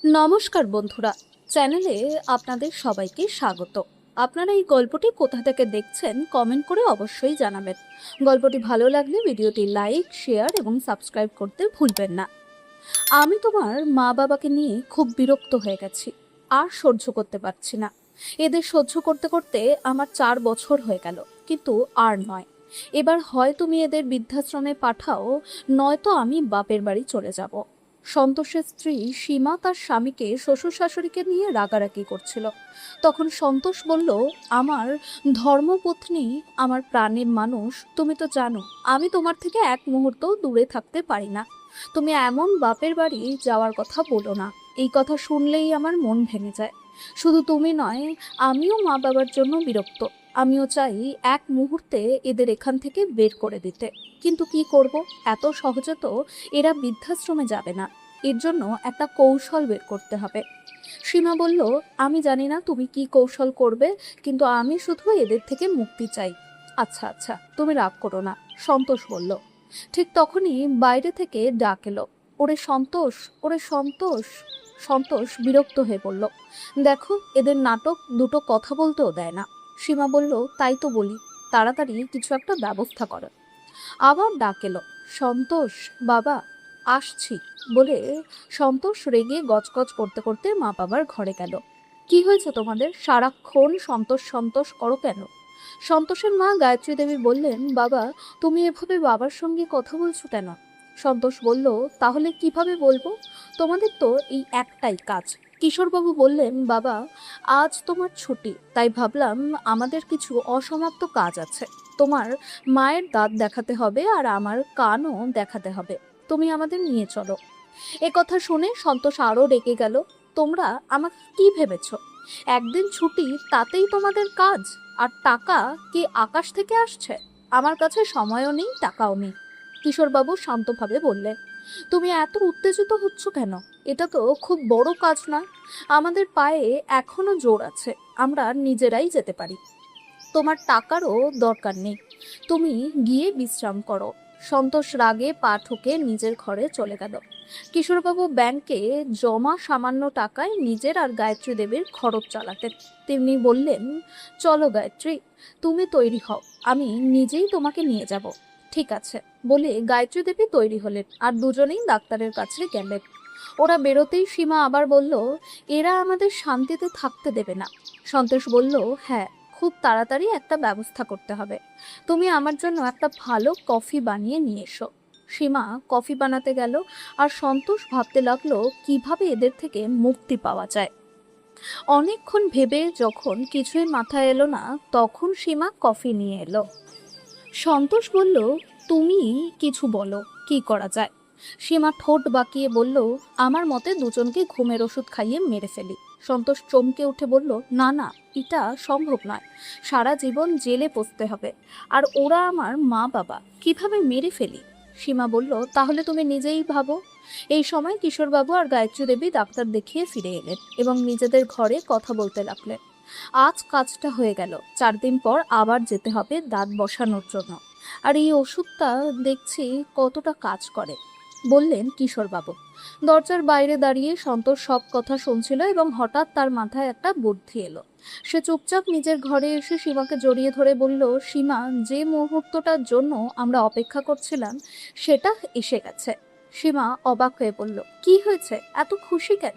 নমস্কার বন্ধুরা, চ্যানেলে আপনাদের সবাইকে স্বাগত। আপনারা এই গল্পটি কোথা থেকে দেখছেন কমেন্ট করে অবশ্যই জানাবেন। গল্পটি ভালো লাগলে ভিডিওটি লাইক, শেয়ার এবং সাবস্ক্রাইব করতে ভুলবেন না। আমি তোমার মা বাবাকে নিয়ে খুব বিরক্ত হয়ে গেছি, আর সহ্য করতে পারছি না। এদের সহ্য করতে করতে আমার 4 বছর হয়ে গেল, কিন্তু আর নয়। এবার হয় তুমি এদের বৃদ্ধাশ্রমে পাঠাও, নয়তো আমি বাপের বাড়ি চলে যাব। সন্তোষের স্ত্রী সীমা তার স্বামীকে শ্বশুর শাশুড়িকে নিয়ে রাগারাগি করছিল। তখন সন্তোষ বলল, আমার ধর্মপত্নী, আমার প্রাণের মানুষ, তুমি তো জানো আমি তোমার থেকে এক মুহূর্তও দূরে থাকতে পারি না। তুমি এমন বাপের বাড়ি যাওয়ার কথা বলো না। এই কথা শুনলেই আমার মন ভেঙে যায়। শুধু তুমি নয়, আমিও মা বাবার জন্য বিরক্ত। আমিও চাই এক মুহূর্তে এদের এখান থেকে বের করে দিতে, কিন্তু কি করব? এত সহজে তো এরা বৃদ্ধাশ্রমে যাবে না। এর জন্য একটা কৌশল বের করতে হবে। সীমা বলল, আমি জানি না তুমি কি কৌশল করবে, কিন্তু আমি শুধু এদের থেকে মুক্তি চাই। আচ্ছা আচ্ছা, তুমি রাগ করো না, সন্তোষ বলল। ঠিক তখনই বাইরে থেকে ডাক এলো, ওরে সন্তোষ, ওরে সন্তোষ। সন্তোষ বিরক্ত হয়ে বলল, দেখো এদের নাটক, দুটো কথা বলতেও দেয় না। সীমা বলল, তাই তো বলি, তাড়াতাড়ি কিছু একটা ব্যবস্থা করো। আবার ডাক এলো, সন্তোষ বাবা, আসছি বলে সন্তোষ রেগে গজগজ করতে করতে মা বাবার ঘরে গেল। কি হয়েছে তোমাদের, সারাক্ষণ সন্তোষ সন্তোষ করো কেন? সন্তোষের মা গায়ত্রী দেবী বললেন, বাবা তুমি এভাবে বাবার সঙ্গে কথা বলছো কেন? সন্তোষ বলল, তাহলে কিভাবে বলবো, তোমাদের তো এই একটাই কাজ। কিশোরবাবু বললেন, বাবা আজ তোমার ছুটি, তাই ভাবলাম আমাদের কিছু অসমাপ্ত কাজ আছে। তোমার মায়ের দাঁত দেখাতে হবে আর আমার কানও দেখাতে হবে, তুমি আমাদের নিয়ে চলো। এ কথা শুনে সন্তোষ আরও রেগে গেল, তোমরা আমাকে কি ভেবেছ? একদিন ছুটি তাতেই তোমাদের কাজ? আর টাকা কি আকাশ থেকে আসছে? আমার কাছে সময়ও নেই, টাকাও নেই। কিশোরবাবু শান্তভাবে বললেন, তুমি এত উত্তেজিত হচ্ছ কেন? এটা তো খুব বড় কাজ নয়। আমাদের পায়ে এখনো জোর আছে, আমরা নিজেরাই যেতে পারি। তোমার টাকারও দরকার নেই, তুমি গিয়ে বিশ্রাম করো। সন্তোষ রাগে পা ঠুকে নিজের ঘরে চলে গেল। কিশোরবাবু ব্যাংকে জমা সামান্য টাকায় নিজের আর গায়ত্রী দেবীর খরচ চালাতেন। তিনি বললেন, চলো গায়ত্রী, তুমি তৈরি হও, আমি নিজেই তোমাকে নিয়ে যাব। ঠিক আছে বলে গায়ত্রী দেবী তৈরি হলেন আর দুজনেই ডাক্তারের কাছে গেলেন। ওরা বেরোতেই সীমা আবার বলল, এরা আমাদের শান্তিতে থাকতে দেবে না। সন্তোষ বলল, হ্যাঁ, খুব তাড়াতাড়ি একটা ব্যবস্থা করতে হবে। তুমি আমার জন্য একটা ভালো কফি বানিয়ে নিয়ে এসো। সীমা কফি বানাতে গেল, আর সন্তোষ ভাবতে লাগলো কিভাবে এদের থেকে মুক্তি পাওয়া যায়। অনেকক্ষণ ভেবে যখন কিছুই মাথায় এলো না, তখন সীমা কফি নিয়ে এলো। সন্তোষ বলল, তুমি কিছু বলো, কি করা যায়? সীমা ঠোঁট বাঁকিয়ে বলল, আমার মতে দুজনকে ঘুমের ওষুধ খাইয়ে মেরে ফেলি। সন্তোষ চমকে উঠে বলল, না না, এটা সম্ভব নয়। সারা জীবন জেলে পচতে হবে, আর ওরা আমার মা বাবা, কিভাবে মেরে ফেলি? সীমা বলল, তাহলে তুমি নিজেই ভাবো। এই সময় কিশোরবাবু আর গায়ত্রী দেবী ডাক্তার দেখিয়ে ফিরে এলেন এবং নিজেদের ঘরে কথা বলতে লাগলেন। আজ কাজটা হয়ে গেল, 4 দিন পর আবার যেতে হবে দাঁত বসানোর জন্য। আর এই ওষুধটা দেখছি কতটা কাজ করে, বললেন কিশোরবাবু। দরজার বাইরে দাঁড়িয়ে সন্তোষ সব কথা শুনছিল এবং হঠাৎ তার মাথায় একটা বুদ্ধি এলো। সে চুপচাপ নিজের ঘরে এসে সীমাকে জড়িয়ে ধরে বলল, সীমা, যে মুহূর্তটার জন্য আমরা অপেক্ষা করছিলাম সেটা এসে গেছে। সীমা অবাক হয়ে বলল, কি হয়েছে, এত খুশি কেন?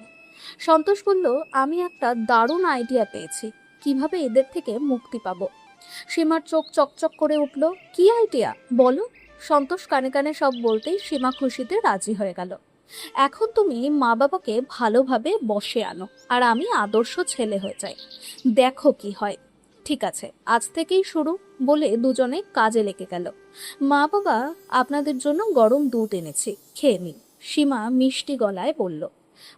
সন্তোষ বলল, আমি একটা দারুণ আইডিয়া পেয়েছি, কিভাবে এদের থেকে মুক্তি পাবো। সীমার চোখ চকচক করে উঠল, কি আইডিয়া বলো? সন্তোষ কানে কানে সব বলতেই সীমা খুশিতে রাজি হয়ে গেল। এখন তুমি মা বাবাকে ভালোভাবে বসে আনো, আর আমি আদর্শ ছেলে হয়ে যাই, দেখো কি হয়। ঠিক আছে, আজ থেকেই শুরু, বলে দুজনে কাজে লেগে গেল। মা বাবা, আপনাদের জন্য গরম দুধ এনেছি, খেয়ে নিন, সীমা মিষ্টি গলায় বলল।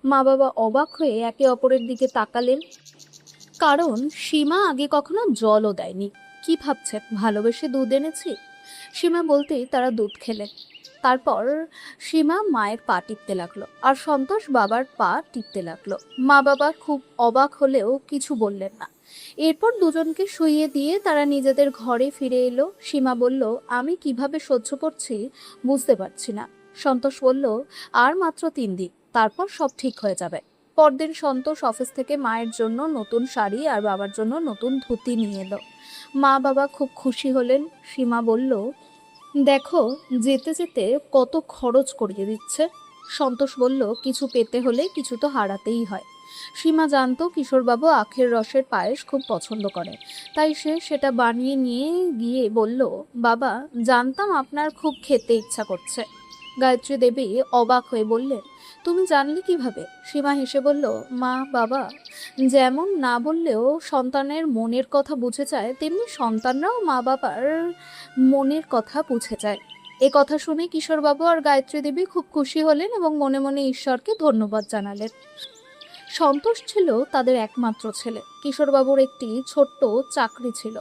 মা বাবা অবাক হয়ে একে অপরের দিকে তাকালেন, কারণ সীমা আগে কখনো জলও দেয়নি। কি ভাবছেন, ভালোবেসে দুধ এনেছি? সীমা বলতেই তারা দুধ খেলেন। তারপর সীমা মায়ের পা টিপতে লাগলো আর সন্তোষ বাবার পা টিপতে লাগলো। মা বাবা খুব অবাক হলেও কিছু বললেন না। এরপর দুজনকে শুইয়ে দিয়ে তারা নিজেদের ঘরে ফিরে এলো। সীমা বলল, আমি কিভাবে সহ্য করছি বুঝতে পারছি না। সন্তোষ বলল, আর মাত্র 3 দিন, তারপর সব ঠিক হয়ে যাবে। পরদিন সন্তোষ অফিস থেকে মায়ের জন্য নতুন শাড়ি আর বাবার জন্য নতুন ধুতি নিয়ে এলো। মা বাবা খুব খুশি হলেন। সীমা বলল, দেখো, যেতে যেতে কত খরচ করিয়ে দিচ্ছে। সন্তোষ বলল, কিছু পেতে হলে কিছু তো হারাতেই হয়। সীমা জানতো কিশোরবাবু আখের রসের পায়েস খুব পছন্দ করে, তাই সে সেটা বানিয়ে নিয়ে গিয়ে বলল, বাবা, জানতাম আপনার খুব খেতে ইচ্ছা করছে। গায়ত্রী দেবী অবাক হয়ে বললেন, তুমি জানলে কিভাবে? সীমা হেসে বলল, মা বাবা যেমন না বললেও সন্তানের মনের কথা বুঝে যায়, তেমনি সন্তানরাও মা বাবার মনের কথা বুঝে যায়। এ কথা শুনে কিশোরবাবু আর গায়ত্রী দেবী খুব খুশি হলেন এবং মনে মনে ঈশ্বরকে ধন্যবাদ জানালেন। সন্তোষ ছিল তাদের একমাত্র ছেলে। কিশোরবাবুর একটি ছোট্ট চাকরি ছিল,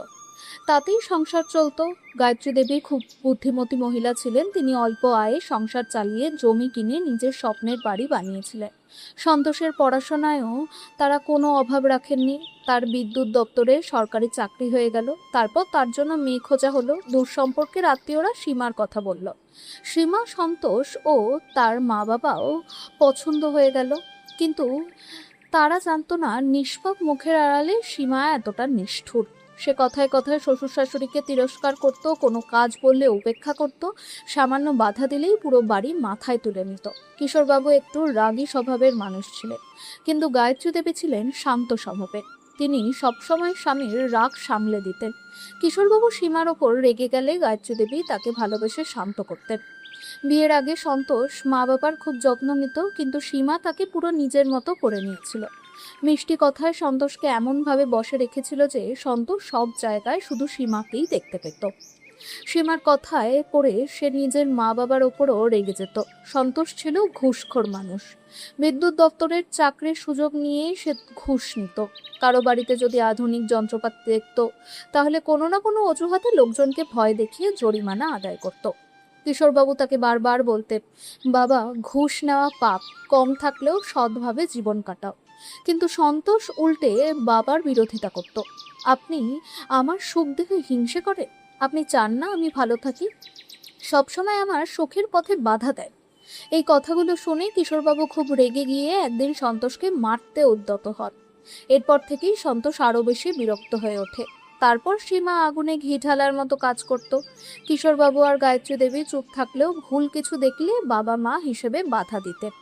তাতেই সংসার চলতো। গায়ত্রী দেবী খুব বুদ্ধিমতী মহিলা ছিলেন। তিনি অল্প আয়ে সংসার চালিয়ে জমি কিনে নিজের স্বপ্নের বাড়ি বানিয়েছিলেন। সন্তোষের পড়াশোনায়ও তারা কোনো অভাব রাখেননি। তার বিদ্যুৎ দপ্তরে সরকারি চাকরি হয়ে গেল। তারপর তার জন্য মেয়ে খোঁজা হলো। দূর সম্পর্কের আত্মীয়রা সীমার কথা বলল। সীমা, সন্তোষ ও তার মা বাবাও পছন্দ হয়ে গেল, কিন্তু তারা জানতো না নিষ্পাপ মুখের আড়ালে সীমা এতটা নিষ্ঠুর। সে কথায় কথায় শ্বশুর শাশুড়িকে তিরস্কার করত, কোনো কাজ বললে উপেক্ষা করত, সামান্য বাধা দিলেই পুরো বাড়ি মাথায় তুলে নিত। কিশোরবাবু একটু রাগী স্বভাবের মানুষ ছিলেন, কিন্তু গায়ত্রী দেবী ছিলেন শান্ত স্বভাবের। তিনি সবসময় স্বামীর রাগ সামলে দিতেন। কিশোরবাবু সীমার ওপর রেগে গেলে গায়ত্রী দেবী তাকে ভালোবেসে শান্ত করতেন। বিয়ের আগে সন্তোষ মা বাবার খুব যত্ন নিত, কিন্তু সীমা তাকে পুরো নিজের মতো করে নিয়েছিল। মিষ্টি কথায় সন্তোষকে এমনভাবে বশে রেখেছিল যে সন্তোষ সব জায়গায় শুধু সীমাকেই দেখতে পেত। সীমার কথায় পড়ে সে নিজের মা বাবার ওপরও রেগে যেত। সন্তোষ ছিল ঘুষখোর মানুষ। বিদ্যুৎ দপ্তরের চাকরির সুযোগ নিয়েই সে ঘুষ নিত। কারো বাড়িতে যদি আধুনিক যন্ত্রপাতি দেখত, তাহলে কোনো না কোনো অজুহাতে লোকজনকে ভয় দেখিয়ে জরিমানা আদায় করত। কিশোরবাবু তাকে বারবার বলতেন, বাবা, ঘুষ নেওয়া পাপ, কম থাকলেও সৎভাবে জীবন কাটাও। কিন্তু সন্তোষ উল্টে বাবার বিরোধিতা করত। আপনি আমার সুখ দেখে হিংসে করে? আপনি চান না আমি ভালো থাকি? সবসময় আমার সুখের পথে বাধা দেয়। এই কথাগুলো শুনে কিশোরবাবু খুব রেগে গিয়ে একদিন সন্তোষকে মারতে উদ্যত হন। এরপর থেকেই সন্তোষ আরো বেশি বিরক্ত হয়ে ওঠে। তারপর সীমা আগুনে ঘি ঢালার মতো কাজ করত। কিশোরবাবু আর গায়ত্রী দেবী চুপ থাকলেও ভুল কিছু দেখলে বাবা মা হিসেবে বাধা দিতেন,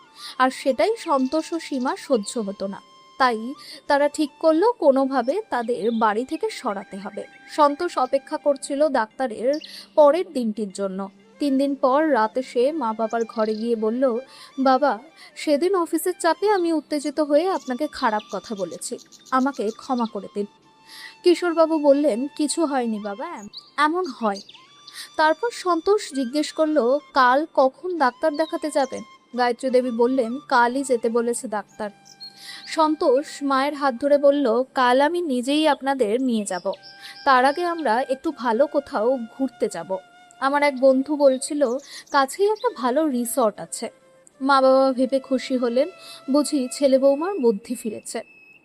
আর সেটাই সন্তোষ ও সীমা সহ্য হতো না। তাই তারা ঠিক করলো কোনোভাবে তাদের বাড়ি থেকে সরাতে হবে। সন্তোষ অপেক্ষা করছিল ডাক্তারের পরের দিনটির জন্য। 3 দিন পর রাতে সে মা বাবার ঘরে গিয়ে বলল, বাবা, সেদিন অফিসের চাপে আমি উত্তেজিত হয়ে আপনাকে খারাপ কথা বলেছি, আমাকে ক্ষমা করে দিন। কিশোরবাবু বললেন, কিছু হয়নি বাবা, এমন হয়। তারপর সন্তোষ জিজ্ঞেস করলো, কাল কখন ডাক্তার দেখাতে যাবেন? গায়ত্রী দেবী বললেন, কালই যেতে বলেছে ডাক্তার। সন্তোষ মায়ের হাত ধরে বলল, কাল আমি নিজেই আপনাদের নিয়ে যাব। তার আগে আমরা একটু ভালো কোথাও ঘুরতে যাব। আমার এক বন্ধু বলছিল কাছেই একটা ভালো রিসর্ট আছে। মা বাবা ভেবে খুশি হলেন, বুঝি ছেলে বৌমার বুদ্ধি ফিরেছে।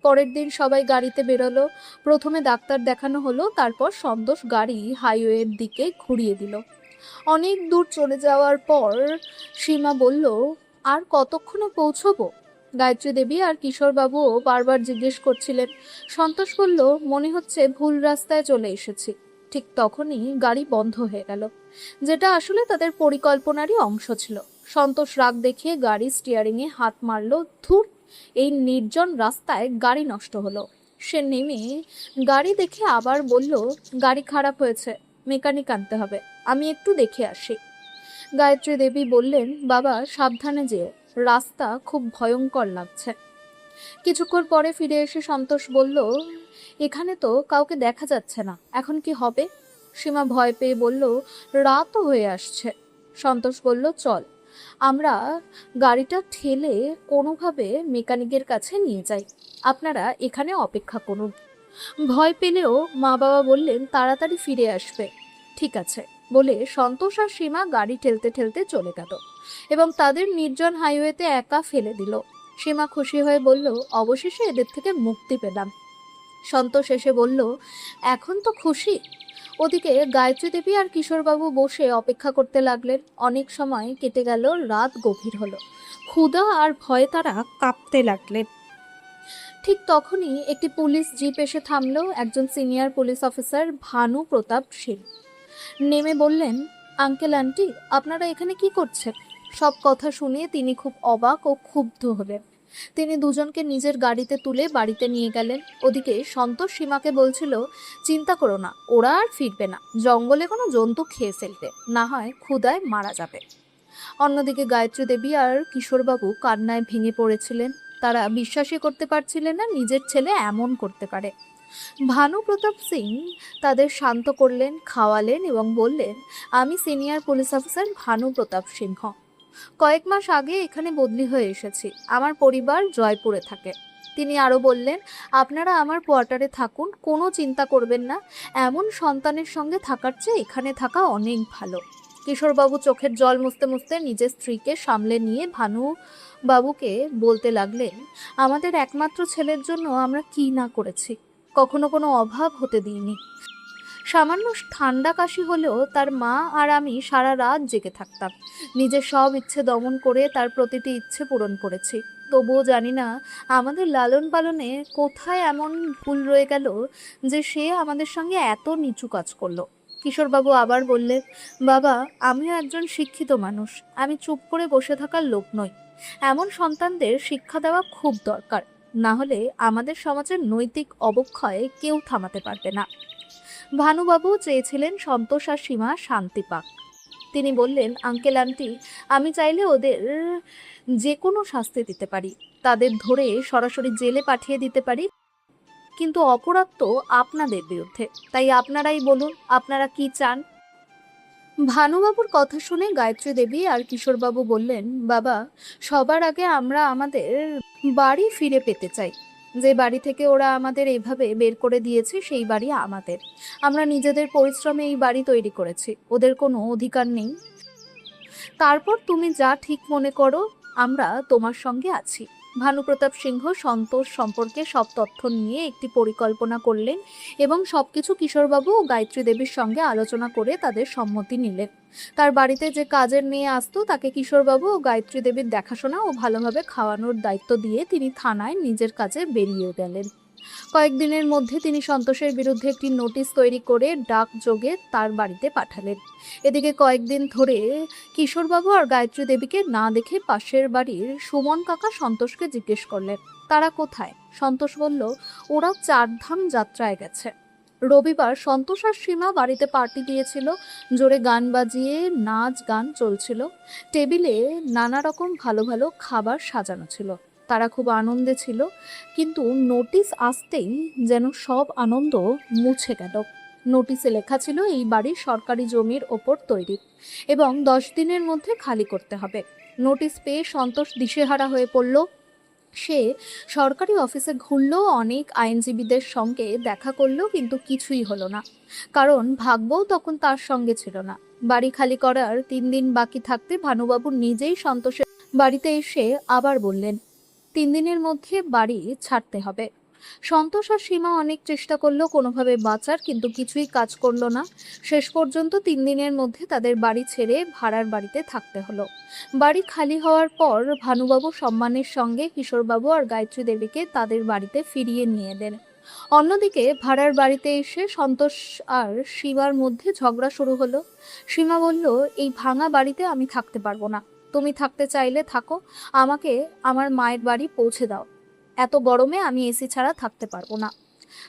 পরের দিন সবাই গাড়িতে বেরোলো। প্রথমে ডাক্তার দেখানো হলো, তারপর সন্তোষ গাড়ি হাইওয়ের দিকে ঘুরিয়ে দিল। অনেক দূর চলে যাওয়ার পর সীমা বলল, আর কতক্ষণে পৌঁছবো? গায়ত্রী দেবী আর কিশোরবাবুও বারবার জিজ্ঞেস করছিলেন। সন্তোষ বলল, মনে হচ্ছে ভুল রাস্তায় চলে এসেছি। ঠিক তখনই গাড়ি বন্ধ হয়ে গেল, যেটা আসলে তাদের পরিকল্পনারই অংশ ছিল। সন্তোষ রাগ দেখিয়ে গাড়ি স্টিয়ারিংয়ে হাত মারলো। ধুর, এই নির্জন রাস্তায় গাড়ি নষ্ট হলো। সে নেমে গাড়ি দেখে আবার বলল, গাড়ি খারাপ হয়েছে, মেকানিক আনতে হবে, আমি একটু দেখে আসি। গায়ত্রী দেবী বললেন, বাবা, সাবধানে যেও, রাস্তা খুব ভয়ঙ্কর লাগছে। কিছুক্ষণ পরে ফিরে এসে সন্তোষ বলল, এখানে তো কাউকে দেখা যাচ্ছে না, এখন কি হবে? সীমা ভয় পেয়ে বলল, রাতও হয়ে আসছে। সন্তোষ বলল, চল আমরা গাড়িটা ঠেলে কোনোভাবে মেকানিকের কাছে নিয়ে যাই, আপনারা এখানে অপেক্ষা করুন। ভয় পেলেও মা বাবা বললেন, তাড়াতাড়ি ফিরে আসবে। ঠিক আছে বলে সন্তোষ আর সীমা গাড়ি ঠেলতে ঠেলতে চলে গেল এবং তাদের নির্জন হাইওয়েতে একা ফেলে দিল। সীমা খুশি হয়ে বলল, অবশেষে এদের থেকে মুক্তি পেলাম। সন্তোষ এসে বলল, এখন তো খুশি? ওদিকে গায়ত্রী দেবী আর কিশোরবাবু বসে অপেক্ষা করতে লাগলেন। অনেক সময় কেটে গেল, রাত গভীর হলো। ক্ষুধা আর ভয়ে তারা কাঁপতে লাগলেন। ঠিক তখনই একটি পুলিশ জিপ এসে থামলো। একজন senior police officer Bhanu Pratap Singh নেমে বললেন, আঙ্কেল আন্টি, আপনারা এখানে কি করছেন? সব কথা শুনে তিনি খুব অবাক ও ক্ষুব্ধ হলেন। তিনি দুজনকে নিজের গাড়িতে তুলে বাড়িতে নিয়ে গেলেন। ওদিকে সন্তোষ সীমাকে বলছিল, চিন্তা করো না, ওরা আর ফিরবে না, জঙ্গলে কোনো জন্তু খেয়ে ফেলবে, না হয় ক্ষুধায় মারা যাবে। অন্যদিকে গায়ত্রী দেবী আর কিশোরবাবু কান্নায় ভেঙে পড়েছিলেন। তারা বিশ্বাসই করতে পারছিলেন না নিজের ছেলে এমন করতে পারে। ভানু প্রতাপ সিং তাদের শান্ত করলেন, খাওয়ালেন এবং বললেন, আমি সিনিয়র পুলিশ অফিসার ভানু প্রতাপ সিংহ। কয়েক মাস আগে এখানে বদলি হয়ে এসেছি। আমার পরিবার জয়পুরে থাকে। তিনি আরও বললেন, আপনারা আমার কোয়ার্টারে থাকুন, কোনো চিন্তা করবেন না। এমন সন্তানের সঙ্গে থাকার চেয়ে এখানে থাকা অনেক ভালো। কিশোরবাবু চোখের জল মুছতে মুছতে নিজের স্ত্রীকে সামলে নিয়ে ভানু বাবুকে বলতে লাগলেন, আমাদের একমাত্র ছেলের জন্য আমরা কি না করেছি, কখনো কোনো অভাব হতে দিইনি। সামান্য ঠান্ডা কাশি হলেও তার মা আর আমি সারা রাত জেগে থাকতাম। নিজের সব ইচ্ছে দমন করে তার প্রতিটি ইচ্ছে পূরণ করেছি। তবুও জানি না আমাদের লালন পালনে কোথায় এমন ভুল রয়ে গেল যে সে আমাদের সঙ্গে এত নিচু কাজ করলো। কিশোরবাবু আবার বললেন, বাবা, আমিও একজন শিক্ষিত মানুষ, আমি চুপ করে বসে থাকার লোক নই। এমন সন্তানদের শিক্ষা দেওয়া খুব দরকার, না হলে আমাদের সমাজের নৈতিক অবক্ষয় কেউ থামাতে পারবে না। ভানুবাবু চেয়েছিলেন সন্তোষ আর সীমা শান্তি পাক। তিনি বললেন, আঙ্কেল আন্টি, আমি চাইলে ওদের যে কোনো শাস্তি দিতে পারি, তাদের ধরে সরাসরি জেলে পাঠিয়ে দিতে পারি, কিন্তু অপরাধ তো আপনাদের বিরুদ্ধে। তাই আপনারাই বলুন, আপনারা কি চান? ভানুবাবুর কথা শুনে গায়ত্রী দেবী আর কিশোরবাবু বললেন, বাবা, সবার আগে আমরা আমাদের বাড়ি ফিরে পেতে চাই। যে বাড়ি থেকে ওরা আমাদের এভাবে বের করে দিয়েছে সেই বাড়ি আমাদের। আমরা নিজেদের পরিশ্রমে এই বাড়ি তৈরি করেছি, ওদের কোনো অধিকার নেই। তারপর তুমি যা ঠিক মনে করো, আমরা তোমার সঙ্গে আছি। ভানুপ্রতাপ সিংহ সন্তোষ সম্পর্কে সব তথ্য নিয়ে একটি পরিকল্পনা করলেন এবং সবকিছু কিশোরবাবু ও গায়ত্রী দেবীর সঙ্গে আলোচনা করে তাদের সম্মতি নিলেন। তার বাড়িতে যে কাজের মেয়ে আসতো তাকে কিশোরবাবু ও গায়ত্রী দেবীর দেখাশোনা ও ভালোভাবে খাওয়ানোর দায়িত্ব দিয়ে তিনি থানায় নিজের কাজে বেরিয়ে গেলেন। কয়েকদিনের মধ্যে তিনি সন্তোষের বিরুদ্ধে একটি নোটিশ তৈরি করে ডাকযোগে তার বাড়িতে পাঠালেন। এদিকে কয়েকদিন ধরে কিশোরবাবু আর গায়ত্রী দেবীকে না দেখে পাশের বাড়ির সুমন কাকা সন্তোষকে জিজ্ঞেস করলেন, তারা কোথায়? সন্তোষ বলল, ওরা 4 ধাম যাত্রায় গেছে। রবিবার সন্তোষ আর সীমা বাড়িতে পার্টি দিয়েছিল। জোরে গান বাজিয়ে নাচ গান চলছিল। টেবিলে নানা রকম ভালো ভালো খাবার সাজানো ছিল। তারা খুব আনন্দে ছিল, কিন্তু নোটিশ আসতেই যেন সব আনন্দ মুছে গেল। নোটিশে লেখা ছিল এই বাড়ি সরকারি জমির ওপর তৈরি এবং 10 দিনের মধ্যে খালি করতে হবে। নোটিশ পেয়ে সন্তোষ দিশেহারা হয়ে পড়ল। সে সরকারি অফিসে ঘুরলো, অনেক আইনজীবীদের সঙ্গে দেখা করলো, কিন্তু কিছুই হলো না, কারণ ভাগ্যও তখন তার সঙ্গে ছিল না। বাড়ি খালি করার 3 দিন বাকি থাকতে ভানুবাবু নিজেই সন্তোষের বাড়িতে এসে আবার বললেন, 3 দিনের মধ্যে বাড়ি ছাড়তে হবে। সন্তোষ আর সীমা অনেক চেষ্টা করলো কোনোভাবে বাঁচার, কিন্তু কিছুই কাজ করলো না। শেষ পর্যন্ত 3 দিনের মধ্যে তাদের বাড়ি ছেড়ে ভাড়ার বাড়িতে থাকতে হলো। বাড়ি খালি হওয়ার পর ভানুবাবু সম্মানের সঙ্গে কিশোরবাবু আর গায়ত্রী দেবীকে তাদের বাড়িতে ফিরিয়ে নিয়ে এলেন। অন্যদিকে ভাড়ার বাড়িতে এসে সন্তোষ আর সীমার মধ্যে ঝগড়া শুরু হলো। সীমা বলল, এই ভাঙা বাড়িতে আমি থাকতে পারবো না, তুমি থাকতে চাইলে থাকো, আমাকে আমার মায়ের বাড়ি পৌঁছে দাও, এত গরমে আমি এসি ছাড়া থাকতে পারবো না।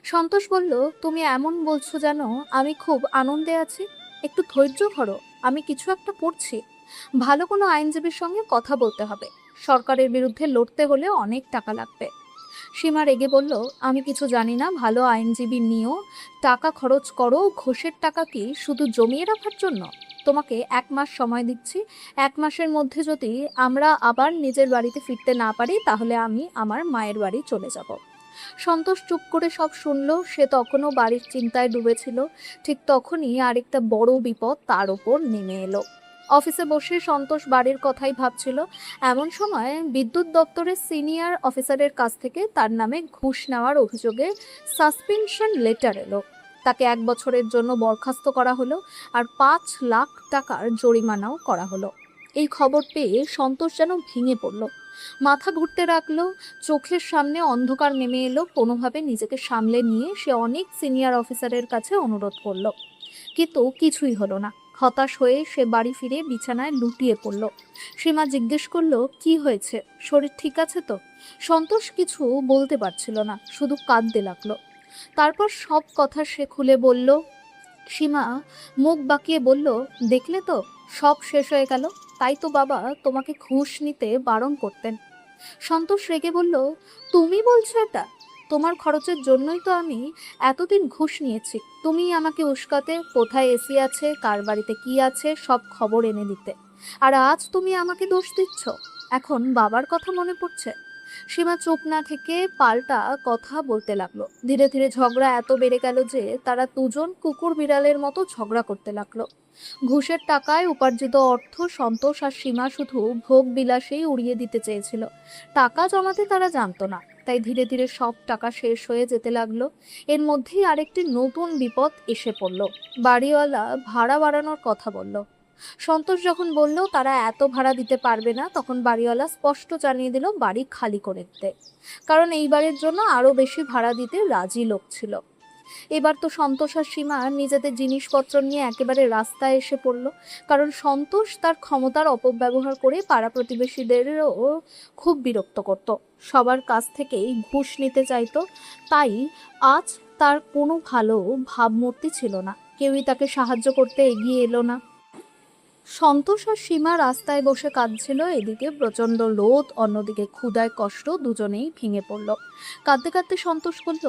সন্তোষ বলল, তুমি এমন বলছো যেন আমি খুব আনন্দে আছি, একটু ধৈর্য ধরো, আমি কিছু একটা পড়ছি। ভালো কোনো আইনজীবীর সঙ্গে কথা বলতে হবে, সরকারের বিরুদ্ধে লড়তে হলে অনেক টাকা লাগবে। সীমা রেগে বলল, আমি কিছু জানি না, ভালো আইনজীবী নিও, টাকা খরচ করো, ঘোষের টাকা কি শুধু জমিয়ে রাখার জন্য? তোমাকে 1 মাস সময় দিচ্ছি, 1 মাসের মধ্যে যদি আমরা আবার নিজের বাড়িতে ফিরতে না পারি তাহলে আমি আমার মায়ের বাড়ি চলে যাব। সন্তোষ চুপ করে সব শুনল। সে তখনও বাড়ির চিন্তায় ডুবেছিল। ঠিক তখনই আরেকটা বড় বিপদ তার ওপর নেমে এলো। অফিসে বসে সন্তোষ বাড়ির কথাই ভাবছিল। এমন সময় বিদ্যুৎ দপ্তরের সিনিয়র অফিসারের কাছ থেকে তার নামে ঘুষ নেওয়ার অভিযোগে সাসপেনশন লেটার এলো। তাকে 1 বছরের জন্য বরখাস্ত করা হলো আর 5 লাখ টাকার জরিমানাও করা হলো। এই খবর পেয়ে সন্তোষ যেন ভেঙে পড়ল, মাথা ঘুরতে রাখলো, চোখের সামনে অন্ধকার নেমে এলো। কোনোভাবে নিজেকে সামলে নিয়ে সে অনেক সিনিয়র অফিসারের কাছে অনুরোধ করলো, কিন্তু কিছুই হলো না। হতাশ হয়ে সে বাড়ি ফিরে বিছানায় লুটিয়ে পড়ল। সীমা জিজ্ঞেস করলো, কি হয়েছে, শরীর ঠিক আছে তো? সন্তোষ কিছু বলতে পারছিল না, শুধু কাঁদতে লাগলো। তারপর সব কথা সে খুলে বলল। সীমা মুখ বাঁকিয়ে বলল, দেখলে তো, সব শেষ হয়ে গেল। তাই তো বাবা তোমাকে ঘুষ নিতে বারণ করতেন। সন্তোষ রেগে বলল, তুমি বলছো এটা? তোমার খরচের জন্যই তো আমি এতদিন ঘুষ নিয়েছি। তুমি আমাকে উস্কাতে, কোথায় এসি আছে, কার বাড়িতে কি আছে, সব খবর এনে দিতে। আর আজ তুমি আমাকে দোষ দিচ্ছ। এখন বাবার কথা মনে পড়ছে? সীমা চুপ না থেকে পাল্টা কথা বলতে লাগলো। ধীরে ধীরে ঝগড়া এত বেড়ে গেল যে তারা দুজন কুকুর বিড়ালের মতো ঝগড়া করতে লাগলো। ঘুষের টাকায় উপার্জিত অর্থ সন্তোষ আর সীমা শুধু ভোগ বিলাসেই উড়িয়ে দিতে চেয়েছিল। টাকা জমাতে তারা জানতো না, তাই ধীরে ধীরে সব টাকা শেষ হয়ে যেতে লাগলো। এর মধ্যেই আরেকটি নতুন বিপদ এসে পড়ল। বাড়িওয়ালা ভাড়া বাড়ানোর কথা বলল। সন্তোষ যখন বলল তারা এত ভাড়া দিতে পারবে না, তখন বাড়িওয়ালা স্পষ্ট জানিয়ে দিল বাড়ি খালি করে দিতে, কারণ এই বাড়ির জন্য আরো বেশি ভাড়া দিতে রাজি লোক ছিল। এবার তো সন্তোষ আর সীমা নিজেদের জিনিসপত্র নিয়ে একেবারে রাস্তায় এসে পড়ল, কারণ সন্তোষ তার ক্ষমতার অপব্যবহার করে পাড়া প্রতিবেশীদেরও খুব বিরক্ত করত, সবার কাছ থেকেই ঘুষ নিতে চাইতো। তাই আজ তার কোনো ভালো ভাবমূর্তি ছিল না, কেউই তাকে সাহায্য করতে এগিয়ে এলো না। সন্তোষ আর সীমা রাস্তায় বসে কাঁদছিল। এদিকে প্রচন্ড রোদ, অন্যদিকে ক্ষুধায় কষ্ট, দুজনেই ভেঙে পড়ল। কাঁদতে কাঁদতে সন্তোষ বলল,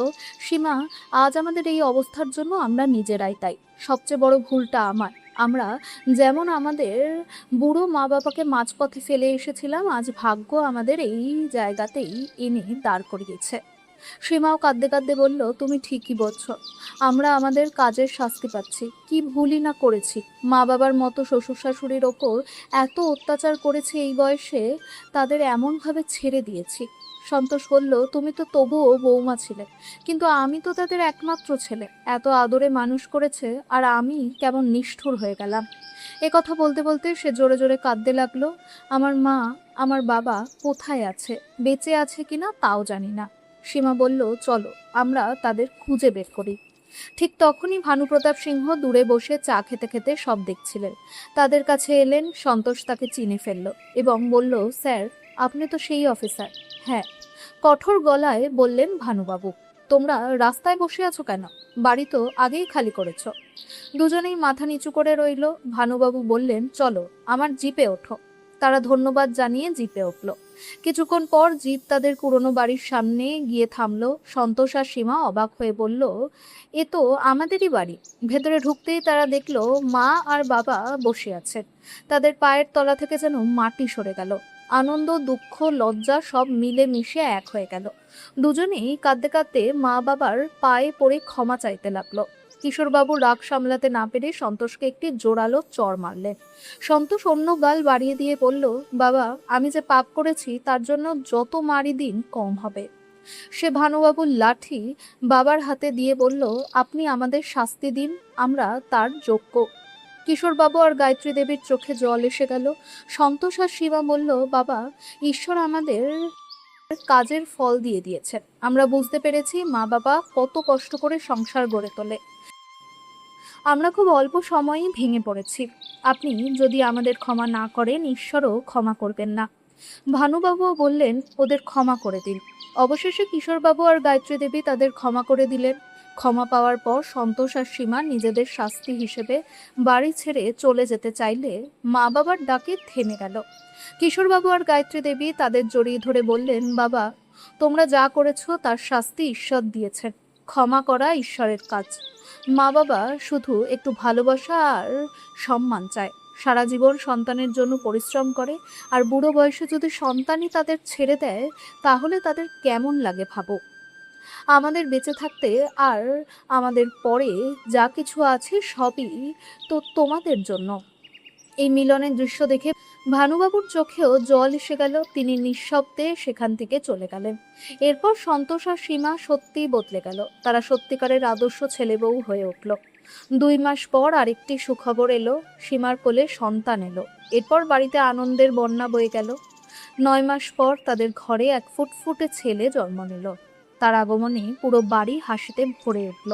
সীমা, আজ আমাদের এই অবস্থার জন্য আমরা নিজেরাই দায়ী। সবচেয়ে বড় ভুলটা আমার। আমরা যেমন আমাদের বুড়ো মা বাবাকে মাঝপথে ফেলে এসেছিলাম, আজ ভাগ্য আমাদের এই জায়গাতেই এনে দাঁড় করিয়েছে। সীমাও কাঁদতে কাঁদতে বলল, তুমি ঠিকই বলছো, আমরা আমাদের কাজের শাস্তি পাচ্ছি। কি ভুলই না করেছি। মা বাবার মতো শ্বশুর শাশুড়ির ওপর এত অত্যাচার করেছে এই বয়সে, তাদের এমনভাবে ছেড়ে দিয়েছি। সন্তোষ বলল, তুমি তো তবুও বৌমা ছিলে, কিন্তু আমি তো তাদের একমাত্র ছেলে। এত আদরে মানুষ করেছে, আর আমি কেমন নিষ্ঠুর হয়ে গেলাম। কথা বলতে বলতে সে জোরে জোরে কাঁদতে লাগলো। আমার মা, আমার বাবা কোথায় আছে, বেঁচে আছে কিনা তাও জানি না। সীমা বলল, চলো আমরা তাদের খুঁজে বের করি। ঠিক তখনই ভানুপ্রতাপ সিংহ দূরে বসে চা খেতে খেতে সব দেখছিলেন। তাদের কাছে এলেন। সন্তোষ তাকে চিনে ফেলল এবং বলল, স্যার, আপনি তো সেই অফিসার। হ্যাঁ, কঠোর গলায় বললেন ভানুবাবু। তোমরা রাস্তায় বসে আছো কেন? বাড়ি তো আগেই খালি করেছ। দুজনেই মাথা নিচু করে রইল। ভানুবাবু বললেন, চলো আমার জিপে ওঠো। তারা ধন্যবাদ জানিয়ে জিপে উঠল। কিছুক্ষণ পর জিপ তাদের পুরনো বাড়ির সামনে গিয়ে থামলো। সন্তোষ আর সীমা অবাক হয়ে বলল, এ তো আমাদেরই বাড়ি। ভেতরে ঢুকতেই তারা দেখলো মা আর বাবা বসে আছেন। তাদের পায়ের তলা থেকে যেন মাটি সরে গেল। আনন্দ, দুঃখ, লজ্জা সব মিলে মিশে এক হয়ে গেল। দুজনেই কাঁদতে কাঁদতে মা বাবার পায়ে পড়ে ক্ষমা চাইতে লাগলো। কিশোরবাবু রাগ সামলাতে না পেরে সন্তোষকে একটি জোরালো চড় মারলেন। সন্তোষ অন্য গাল বাড়িয়ে দিয়ে বলল, বাবা, আমি যে পাপ করেছি তার জন্য যত মারি দিন কম হবে। সে ভানুবাবুর লাঠি বাবার হাতে দিয়ে বলল, আপনি আমাদের শাস্তি দিন, আমরা তার যোগ্য। কিশোরবাবু আর গায়ত্রী দেবীর চোখে জল এসে গেল। সন্তোষ আর শিবা বলল, বাবা, ঈশ্বর আমাদের কাজের ফল দিয়ে দিয়েছেন। আমরা বুঝতে পেরেছি মা বাবা কত কষ্ট করে সংসার গড়ে তোলে। আমরা খুব অল্প সময়েই ভেঙে পড়েছি। আপনি যদি আমাদের ক্ষমা না করেন, ঈশ্বরও ক্ষমা করবেন না। ভানুবাবুও বললেন, ওদের ক্ষমা করে দিন। অবশেষে কিশোরবাবু আর গায়ত্রী দেবী তাদের ক্ষমা করে দিলেন। ক্ষমা পাওয়ার পর সন্তোষ আর সীমা নিজেদের শাস্তি হিসেবে বাড়ি ছেড়ে চলে যেতে চাইলে মা বাবার ডাকে থেমে গেল। কিশোরবাবু আর গায়ত্রী দেবী তাদের জড়িয়ে ধরে বললেন, বাবা, তোমরা যা করেছো তার শাস্তি ঈশ্বর দিয়েছেন। ক্ষমা করা ঈশ্বরের কাজ। মা বাবা শুধু একটু ভালোবাসা আর সম্মান চায়। সারা জীবন সন্তানের জন্য পরিশ্রম করে, আর বুড়ো বয়সে যদি সন্তানই তাদের ছেড়ে দেয়, তাহলে তাদের কেমন লাগে ভাবো। আমাদের বেঁচে থাকতে আর আমাদের পরে যা কিছু আছে সবই তো তোমাদের জন্য। এই মিলনের দৃশ্য দেখে ভানুবাবুর চোখেও জল এসে গেল। তিনি নিঃশব্দে সেখান থেকে চলে গেলেন। এরপর সন্তোষ আর সীমা সত্যিই বদলে গেল। তারা সত্যিকারের আদর্শ ছেলে বউ হয়ে উঠল। 2 মাস পর আরেকটি সুখবর এলো, সীমার কোলে সন্তান এলো। এরপর বাড়িতে আনন্দের বন্যা বয়ে গেল। 9 মাস পর তাদের ঘরে এক ফুটফুটে ছেলে জন্ম নিল। তার আগমনে পুরো বাড়ি হাসিতে ভরে উঠল।